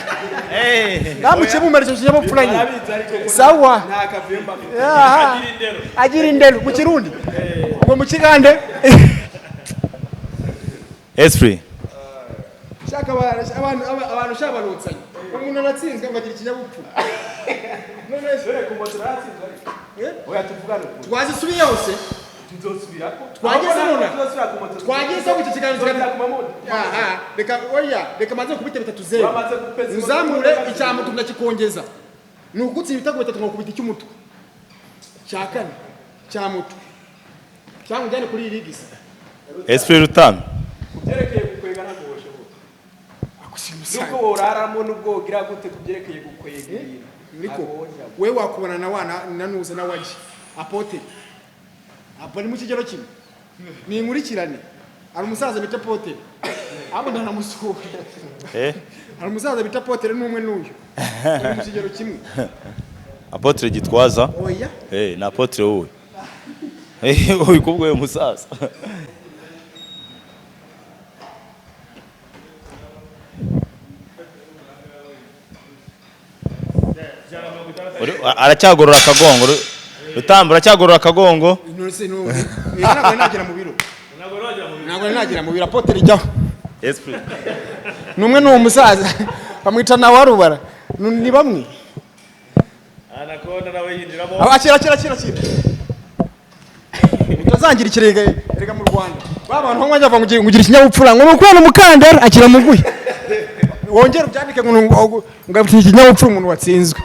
namukiye mumara icyo kinyabupfura nyine sawa agira indero mu kirundi ngo mu kigande esprit shaka abantu shabarutsanye umuntu aratsinzwe ngo agira ikinyabupfura none se kumotera aratsinzwe oya tuvugana twazisubiye yose tuzosubirako twageze none twageze ku kiganiro reka maze kubita bitatu zero uzamure icyamutu ndakikongeza nukutse ibitego bitatu ngokubita icy'umutwe cyakane cyamutu cyamujyane kuri irigisa esprit Rutambi kubyerekeye gukwega ntabwo nubwo woraramo nubwo ugira gute kubyerekeye gukwega ariko we wakubona na wana nanuze na waje apote apo ni mu kigero kimwe ni inkurikirane ari umusaza bita pote abo ndanamusuka hari umusaza bita pote n'umwe n'uyu mu kigero kimwe apotre Gitwaza oya na apotre wowe oyi kubwo uyu musaza aracyagorora akagongo Rutambi aracyagorora akagongo ntabwo nagira mu biro ntabwo nagira mu biro apotre ijyaho esprit numwe n'uwo musaza bamwita na warubara ni bamwe anakonda nawe yindiramo akira utazangira ikirega rega mu Rwanda babantu ho mwajya mugira ikinyabupfura ngo nuko umukandara akira muguye wongera ubyandike ngo ngafite ikinyabupfura umuntu watsinzwe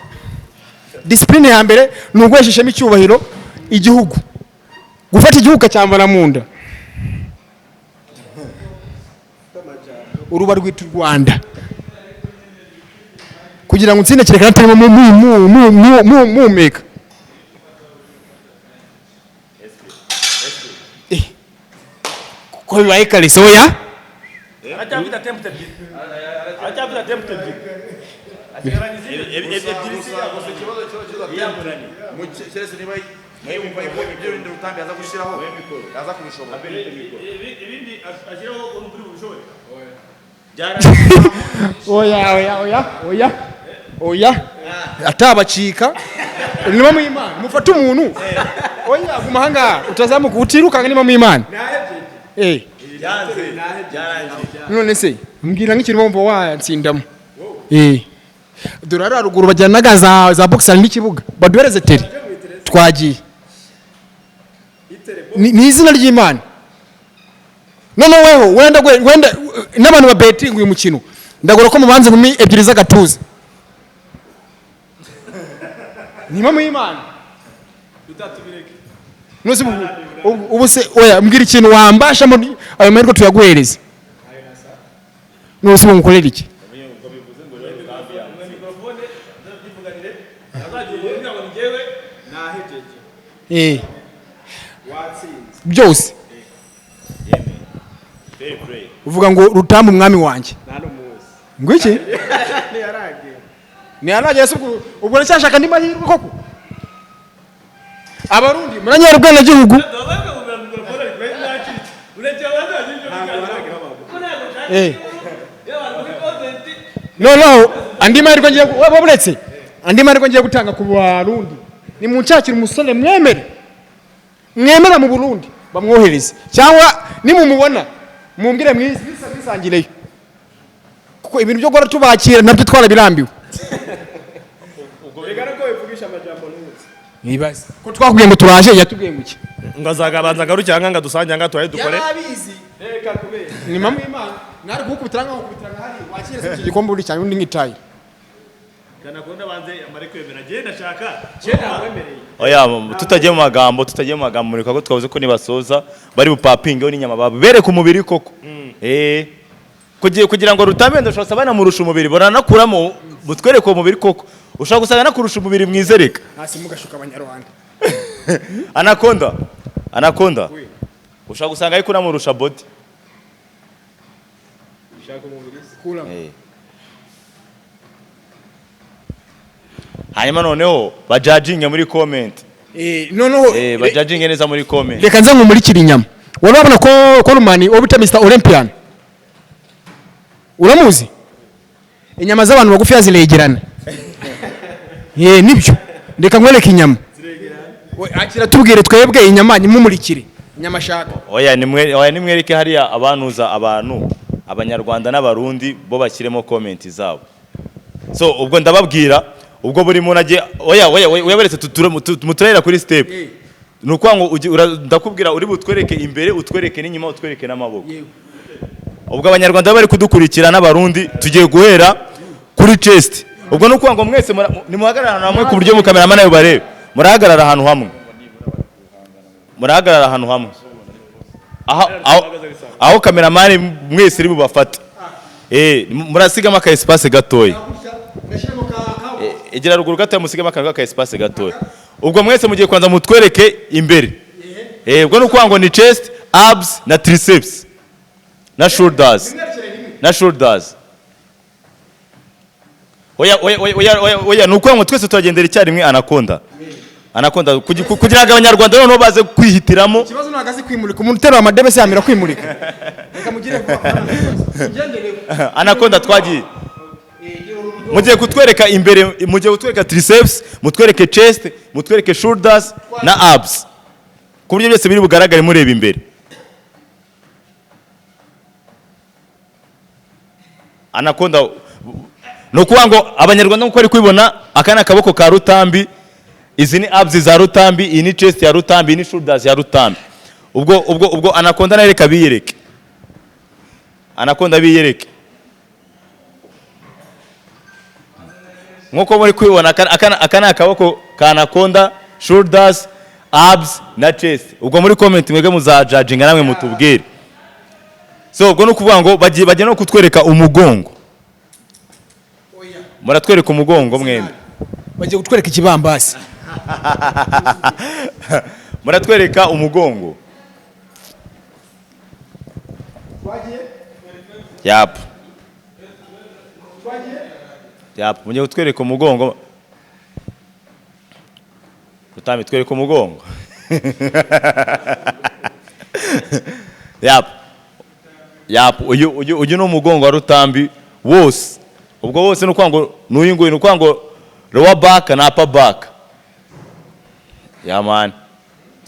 discipline ya mbere nugwesheshemo icyubahiro igihugu gufata igihugu cyambara mu nda uruba rwita u Rwanda kugira ngo utsinde kirekana atarimo mumeka ko bibaye kare soya aracyafite attempt oya atabacika nimo mu Imana mufata umuntu oya gumahanga utazamuka utirukanga nimo mu Imana none se mbwira nk'ikintu bumva watsindamo dore ruguru bajyanaga za boxer n'ikibuga baduhereze tere twagiye ni izina ry'Imana none weho wenda n'abantu ba betting uyu mukino ndagora ko mubanze nkumi ebyiri z'agatuza nima mu Imana tutatubireke nuzi ubu se oya mbwira ikintu wambasha ayo mahirwe tuyaguhereza nuzi mukorera iki byose uvuga ngo Rutambi umwami wanjye ngo iki ni aragiye ubwo cyashaka ndi mahirwe koko abarundi muranyera ubwene gihugu no andi mahirwe ngiye waburetse andi mahirwe ngiye gutanga ku barundi ni munshakira umusore mwemera mu Burundi bamwohereze cyangwa nimumubona mumbwire mwisangireyo kuko ibintu byo gora tubakira nabyo twarabirambiwe Regara ko bivugisha amajambo n'umutsi. Nibaze. Ko twakubwiye ngo turaje yatubwiye ngo iki? Ngazagabanza garukiranga nga dusanje nga twaye dukore. Yarabizi. Reka kubera. Ni mama Imana. Nari kukubitiranga hari wakire se gikombe uri cyane undi ngitaye. Kanakunda banze amare kwemera je ndashaka. Cyera wemereye. Oya tutagiye mu magambo muri ko twavuze ko nibasoza bari bupapingeho n'inyama babere ku mubiri koko. Kugira ngo Rutambi ndashaka bana murusha umubiri boranakuramo butwereke uwo mubiri koko ushaka gusanga nakurusha umubiri mwizereka hasi mugashuka abanyarwanda anaconda ushaka gusanga ariko namurusha body ushaka umubiri kula hanyuma noneho bajudging muri comment bajudging neza muri comment reka nza nkumurikira inyama urabona ko Rumani obita Mr Olympian uramuzi inyama z'abantu bagufi yaziregerana nibyo reka nkwereke inyama akira tubwire twebwe inyama nimumurikire inyama shaka oya nimwereke hariya abantuza abantu abanyarwanda n'abarundi bo bashyiremo comment zabo so ubwo ndababwira ubwo buri muntu agiye oya baretse muturera kuri step nuko ngo ndakubwira uri butwereke imbere utwereke n'inyuma utwereke n'amaboko ubwo abanyarwanda bari kudukurikira n'abarundi tugiye guhera kuri chest ubwo nuko ngo mwese nimuhagarara ahantu hamwe ku buryo mu kamera nayo barebe murahagarara ahantu hamwe aho cameraman mwese iri bubafate murasigama aka espace gatoya egera ruguru gato musigama aka espace gatoya ubwo mwese mugiye kwanza mutwereke imbere ubwo nuko ngo ni chest abs na triceps na shoulders oya nuko ngo twese turagendera icyarimwe anaconda kugira ngo abanyarwanda noneho baze kwihitiramo ikibazo nagazi kwimurika umuntu utera amadebe se yamira kwimurika reka mugire anaconda twagiye mugiye kutwereka imbere mugiye kutwereka triceps mutwereke chest mutwereke shoulders na abs ku buryo byose biri bugaragare mureba imbere anaconda nukuwa ngo abanyarwanda nko ari kwibona akana kaboko ka Rutambi izi ni abs za Rutambi iyi ni chest ya Rutambi ni shoulders ya Rutambi ubwo anaconda nareka biyereke anaconda biyereke nkuko muri kwibona akana kaboko ka anaconda shoulders abs na chest ubwo muri comment mwege muzajudginga namwe mutubwire so ubwo no kuvuga ngo bagiye no kutwereka umugongo. Muratwereka umugongo mwembi. Bagiye kutwereka ikibambasi. Muratwereka umugongo. Yap. Mugiye kutwereka umugongo. Rutambi twereka umugongo. Uyu no umugongo wa Rutambi wose. Ubwo wose no kwango n'uyu nguyu no kwango lower back na upper back. Man.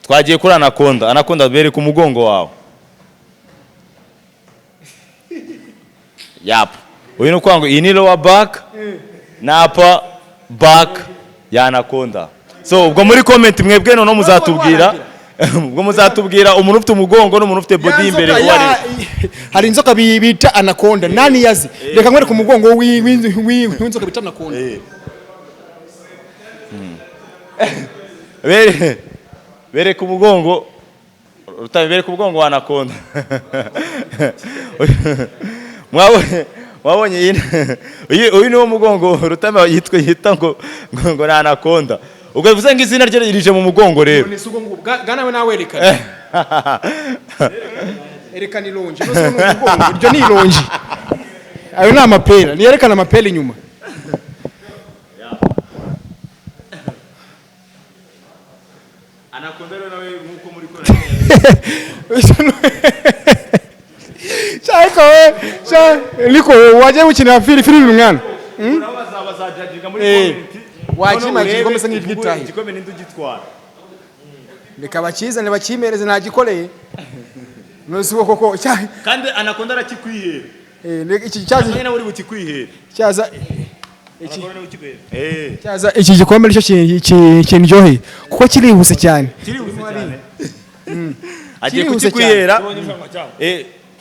Twagiye kuri Anaconda bereka umugongo wawe. Uyu no kwango iyi ni lower back na upper back ya Anaconda. So ubwo muri comment mwebwe no muzatubwira ubwo muzatubwira umuntu ufite umugongo n'umuntu ufite body imbere wari. Hari inzoka bita Anaconda. Nani yazi? Reka nkwereka umugongo w'inzoka bita Anaconda. Bereka umugongo. Rutambi bereka umugongo wa Anaconda. Wabonye uyu ni wo mugongo Rutambi yita ngo na Anaconda. Ubwo bivuze ngo izina rye rije mu mugongo rero. Ni sugo ngo gana we nawe erekana. Erekana ilonji. No sugo umugongo. Iryo ni ilonji. Ayo ni amapera. Ni yerekana amapera inyuma. Anaconda rero nawe nkuko muri kora. Cyako niko waje gukina filimi mwana. Bazajajinga muri community. Wajima igikombe se nk'igitahi. Igikombe n'indu gitwara. Reka bakizane bakimereze nagikoreye. Nusuko koko kandi Anaconda arakikwihera. Iki cyaza nyine uri bukikwihera. Cyaza cyaza iki gikombe nicyo kinjohe kuko kirihuse cyane. Agiye kukikwihera.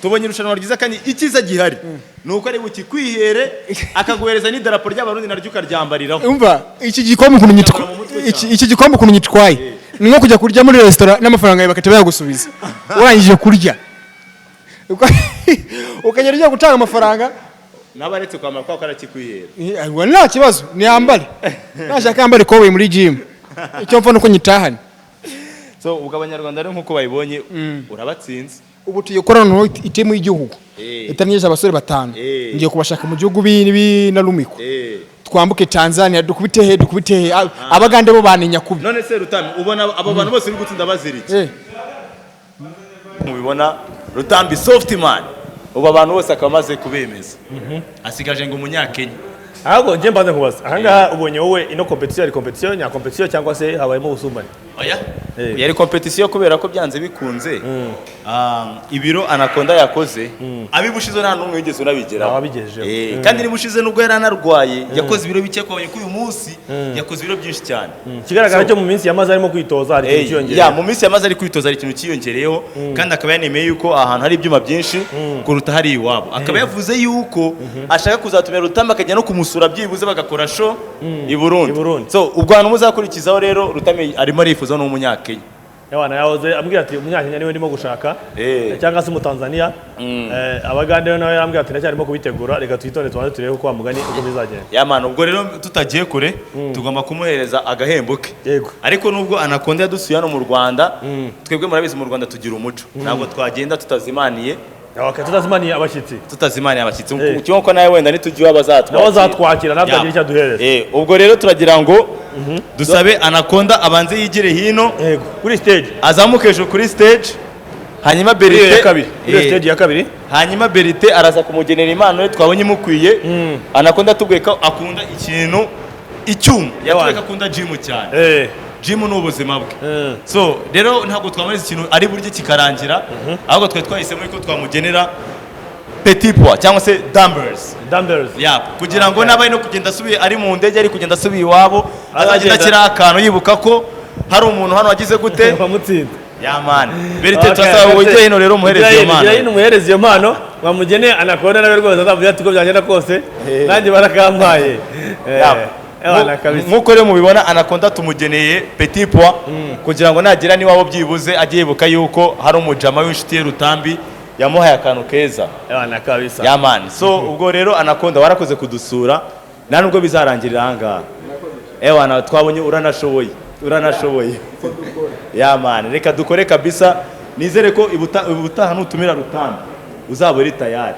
Tubonye irushanwa ryiza kandi ikiza gihari nuko ari bukikwihere akaguhereza n'idarapo ry'abarundi naryo ukaryambariraho. Umva iki gikombe ukuntu nyitwaye ni nko kujya kurya muri restaurant n'amafaranga yawe bakataba yagusubiza urangije kurya ukagera ujya gutanga amafaranga nabaretse kwamara kwa karakikwihera. Nta kibazo ni yambare nashaka yambare kowe muri gym icyo mfa nuko nyitahane. So ubwo abanyarwanda rero nkuko bayibonye urabatsinze. Ubu tuyikora no itemu y'igihugu itanyeje abasore batanu ngiye kubashaka mu gihugu na Rumiko twambuke Tanzania dukubite abagande bo banenya kubi. None se Rutambi ubona abo bantu bose uri gutsinda baziriki mubibona Rutambi soft man ubu abantu bose akamaze kubemeza asigaje ngo umunyakenya. Ahubwo nje mbanze kubaza ahangaha ubonye wowe ino competition nya competition cyangwa se habayemo ubusumbane? Oya yari competition kubera ko byanze bikunze ibiro Anaconda yakoze abibushizo nta numwe wigeze unabigeraho. Ababigejeje kandi nibushize nubwo yaranarwaye yakoze ibiro bike kwabonye ko uyu munsi yakoze ibiro byinshi cyane. Kigaragara cyo mu minsi yamaze arimo kwitoza ari ikintu cyiyongereye. Mu minsi yamaze ari kwitoza ari ikintu cyiyongereyeho kandi akaba yanemeye yuko ahantu hari ibyuma byinshi kuruta hari iwabo. Akaba yavuze yuko ashaka kuzatumira Rutambi akajya no kumusura byibuze bagakora show i Burundi. So ubwo abantu muzakurikizaho rero Rutambi arimo arifuza no umunyakenya. Yawana yahoze ambwira ati umunyakenya niwe ndimo gushaka cyangwa se mu Tanzania abagande nawe yarambwira ati ndacyarimo kubitegura reka twitonde tubanze turebe uko amugani uko bizagenda. Man ubwo rero tutagiye kure tugomba kumuhereza agahembo ke. Ariko nubwo Anaconda yadusuye hano mu Rwanda twebwe murabizi mu Rwanda tugira umuco ntabwo twagenda tutazimaniye. Tutazimaniye abashyitsi Ukiyo ko nawe wenda nitugiye abazatwakira nabwo agira icyo duhereza. Ubwo rero turagira ngo dusabe Anaconda abanze yigire hino kuri stage azamuke hejuru kuri stage hanyuma Berite stage ya kabiri hanyuma Berite araza kumugenera impano ye twabonye mukwiye. Anaconda tubwiye ko akunda ikintu icyuma yatweka akunda gym cyane. Gym ni ubuzima bwe. So rero ntabwo twamariza ikintu ari buryo kikarangira ahubwo twe twahisemo ko twamugenera petit poids cyangwa se dumbbells kugira ngo nabaye no kugenda asubiye ari mu ndege ari kugenda asubiye iwabo azagenda akira akantu yibuka ko hari umuntu hano wagize gute bamutsinda. Man Berite twasaba wigeye hino rero umuhereze iyo mpano. Yari umuhereze iyo mpano bamugeneye Anaconda nawe rwose azavuga ati ko byagenda kose nanjye barakampaye. Nkuko rero mubibona Anaconda tumugeneye petit poids kugira ngo nagira niwabo byibuze ajye yibuka yuko hari umujama w'inshuti ye Rutambi yamuhaye akantu keza Ewana kabisa. ya man. So ubwo rero Anaconda warakoze kudusura nta nubwo bizarangirira ahangaha. Ewana twabonye uranashoboye ya man, reka dukore kabisa. Nizere ko ibutaha nutumira Rutambi uzaba uri tayari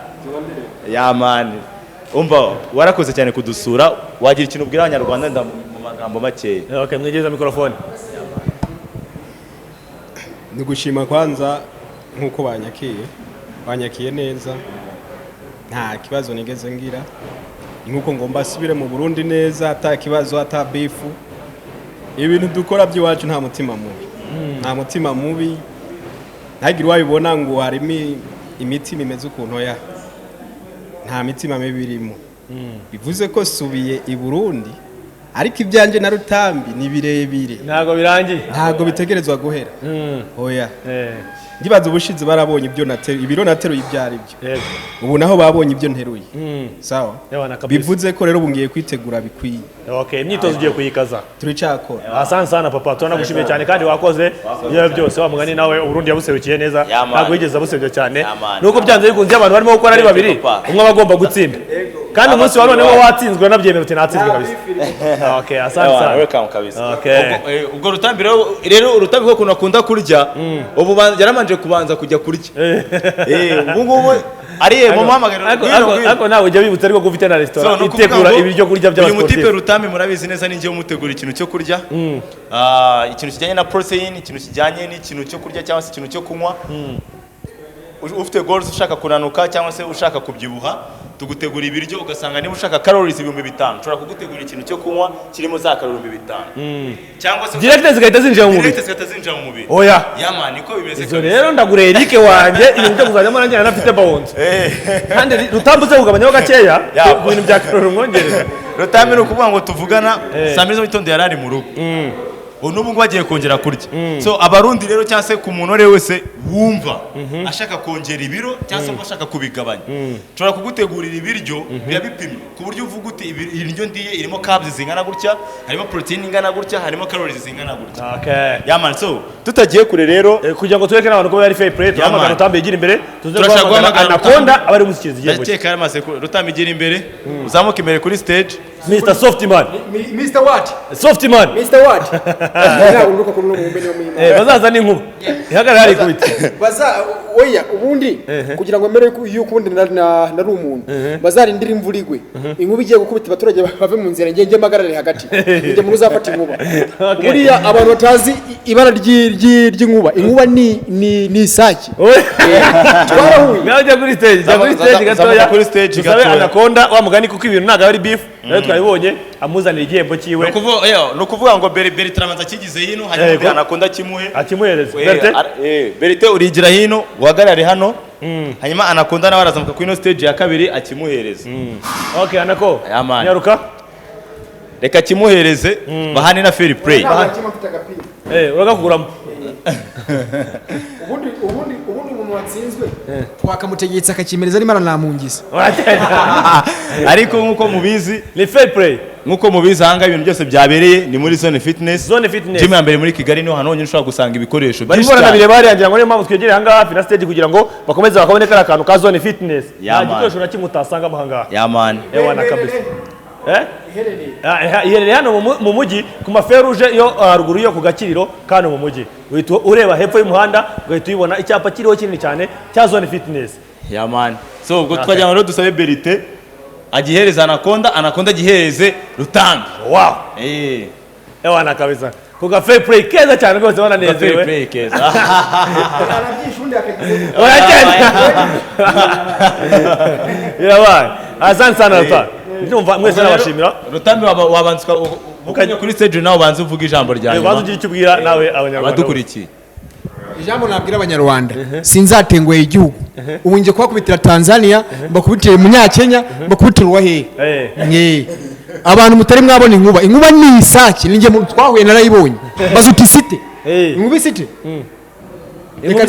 ya man. Umva warakoze cyane kudusura, wagira ikintu ubwira abanyarwanda mu magambo makeya. Okay, mwegeza mikrofone. Nigushima kwanza nkuko banyakiye neza, nta kibazo nigeze ngira, nkuko ngomba asubire mu Burundi neza, ata kibazo ata befu. Ibintu dukora by'iwacu nta mutima mubi, nta mutima mubi, ntagira wabibona ngo harimo imitima imeze ukuntu ya, nta mitima mibi irimo. Bivuze ko subiye i Burundi, ariko ibyanje na Rutambi ni birebire, Ntago birangiye, ntago bitegerezwa guhera. Oya ndibaza ubushize barabonye ibiro nateruye ibyari byo, ubu naho babonye ibyo nteruye. Sawa, bivuze ko rero bungiye kwitegura bikwiye. Okay, imyitozo ugiye kuyikaza, turicakora. Asante sana papa, tunagushimiye cyane kandi wakoze ibyo byose. Wa mugani nawe Uburundi yabuserukiye neza, ntabwo yigeze abusebye cyane, nuko byanze bikunze abantu barimo gukora ari babiri, umwe bagomba gutsinda, kandi umunsi wa none wo watsinzwe nabyemera uti natsinzwe kabisa. Okay, asante sana, welcome kabisa. Okay, ubwo Rutambi rero Rutambi ko kuntu akunda kurya, ubu yaramanje kubanza kujya kurya. Ubu ngubu ariye mu mpamagaro. Ariko nawe ujya wibutsa ariko ufite na restaurant itegura ibiryo kurya by'abasportif. Uyu mutipe Rutambi murabizi neza ninjye umutegura ikintu cyo kurya, ikintu kijyanye na protein, ikintu kijyanye n'ikintu cyo kurya cyangwa se ikintu cyo kunywa. Ufite goals ushaka kunanuka cyangwa se ushaka kubyibuha, tugutegura ibiryo ugasanga niba ushaka calories 5000, ushobora kugutegura ikintu cyo kunywa kirimo za calories 5000 cyangwa se direct zigahita zinjira mu mubiri. Oya yama niko bimeze. Izo rero ndagure Eric wanjye ibintu byo kuzajyamo nanjye nafite bawonze kandi Rutambuze kugabanyaho gakeya ku bintu bya calories mwongereza. Rutambi no kuvuga ngo tuvugana saa 2 z'igitondo yarari mu rugo, ubu bagiye kongera kurya. So abarundi rero cyangwa se ku muntu wese wumva ashaka kongera ibiro cyangwa se ashaka kubigabanya, nshobora kugutegurira ibiryo bipimye ku buryo uvuga uti ibiryo ndiye irimo carbs zingana gutya, harimo protein ingana gutya, harimo calories zingana gutya. Okay, yaman. So tutagiye kure rero kugira ngo tureke n'abantu ko yari fair play, tuhamagara Rutambi igira imbere, turashaka guhamagara Anaconda abari mushyikiriza igihe. Ndakeka yaramaze Rutambi igira imbere, uzamuka imbere kuri stage. Mr. Softman. Mr. What? Softman. Mr. What? Ntabwo kuno mu mbene mu bazaza n'inkuba. Ihagarara hari kubita. Oya ubundi kugira ngo mere yuko ubundi nari umuntu bazarindira imvura igwe, inkuba igiye gukubita abaturage bave mu nzira ngenge magarare hagati, njye muri uzafata inkuba. Buriya abantu batazi ibara ry'inkuba, inkuba ni isaki. Twarahuye ngaje kuri stage gatoya, kuri stage gatoya Anaconda wa mugani kuko ibintu ntago ari beef, rero twabibonye amuzanira igihembo cyiwe. No kuvuga ngo Berite tramanza kigize hino, hanyuma Anaconda akimuhereza Berite urigira hino uhagarare hano, hanyuma Anaconda nawe arazamuka kuri no stage ya kabiri akimuhereza. Okay, Anako nyaruka reka kimuhereze bahane na fair play. Uraga kuguramo ubundi umuntu watsinzwe twakamutegetse akakimereza ari maranamungiza. Ariko nkuko mubizi ni fair play, nkuko mubizi hanga ibintu byose byabereye ni muri zone fitness. Gym ya mbere muri Kigali niho hano ushobora gusanga ibikoresho byinshi cyane. Barimo bari yangira ngo niyo mpamvu twegereye hanga hafi na stage kugira ngo bakomeze bakaboneka akantu ka zone fitness. Nta gikoresho na kimwe utasanga mahanga. Ya man. Ewana kabisa. Iherereye hano mu mujyi ku maferuje yo haruguru yo ku Gakiriro kandi mu mujyi uhita ureba hepfo y'umuhanda ugahita ubona icyapa kiriho kinini cyane cya zone fitness. Ya man. So ubwo twajya ngo dusabe Berite agihereza Anaconda agihereze Rutambi. Wow. Ewana kabisa ku ga fair play keza cyane rwose bananezerewe. Fair play keza. Asante sana Rutambi. Ndumva mwese nabashimira. Rutambi wabanzwa ukajya kuri stage nawe ubanza uvuga ijambo ryanyu. Ubanza ugira icyo ubwira nawe abanyarwanda badukurikiye. Ijambo nabwira abanyarwanda sinzatenguye igihugu, ubu nje kubakubitira Tanzania, mbakubitire Munyakenya, mbakubitire Uwahe. Abantu mutari mwabona inkuba ni isaki, ninjye twahuye narayibonye bazuti site inkuba isite. Reka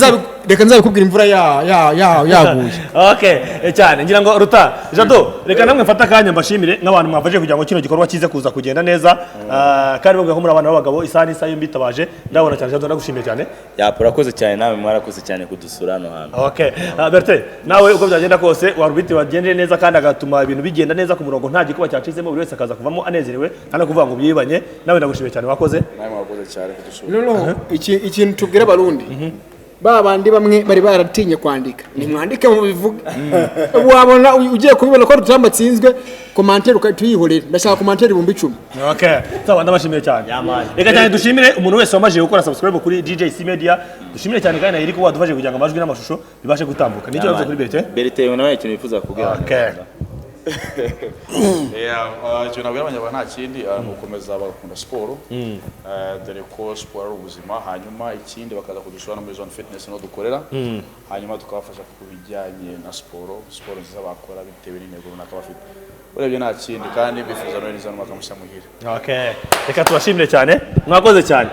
reka nzabikubwira imvura yaguye. Okay, cyane ngira ngo ruta Jado reka namwe mfata kanya mbashimire nk'abantu mwafashe kugira ngo kino gikorwa kize kuza kugenda neza kandi bavuga ko muri abana b'abagabo isaha n'isaha mbitabaje ndabona cyane Jado ndagushimiye cyane. Urakoze cyane nawe mwarakoze cyane kudusura hano hantu. Okay, Bertin nawe uko byagenda kose warubiti wagendeye neza kandi agatuma ibintu bigenda neza ku murongo nta gikuba cyacizemo buri wese akaza kuvamo anezerewe kandi kuvuga ngo byibanye nawe ndagushimiye cyane wakoze. nawe mwakoze cyane kudusura. No ikintu tubwira abarundi babandi bamwe bari baratinye kwandika nimwandike mu bivuga wabona ugiye kubibona ko RUTAMBI atsinzwe commentaire ukatuyihorera ndashaka commentaire 10,000. Okay, sawa ndabashimiye cyane. Reka cyane dushimire umuntu wese wamaje gukora subscribe kuri DJC Media. Dushimire cyane kandi na Eric wadufaje kugira ngo amajwi n'amashusho bibashe gutambuka. Nicyo yavuze kuri Bertin. Bertin nawe ikintu yifuza kugira. Okay. Icyo nabwira abanyarwanda nta kindi gukomeza bagakunda siporo dore ko siporo ari ubuzima hanyuma ikindi bakaza kudusura no muri zone fitness no dukorera hanyuma tukabafasha ku bijyanye na siporo nziza bakora bitewe n'intego runaka bafite urebye nta kindi kandi bifuza no neza n'umwaka mushya muhire. Okay, reka tubashimire cyane mwakoze cyane.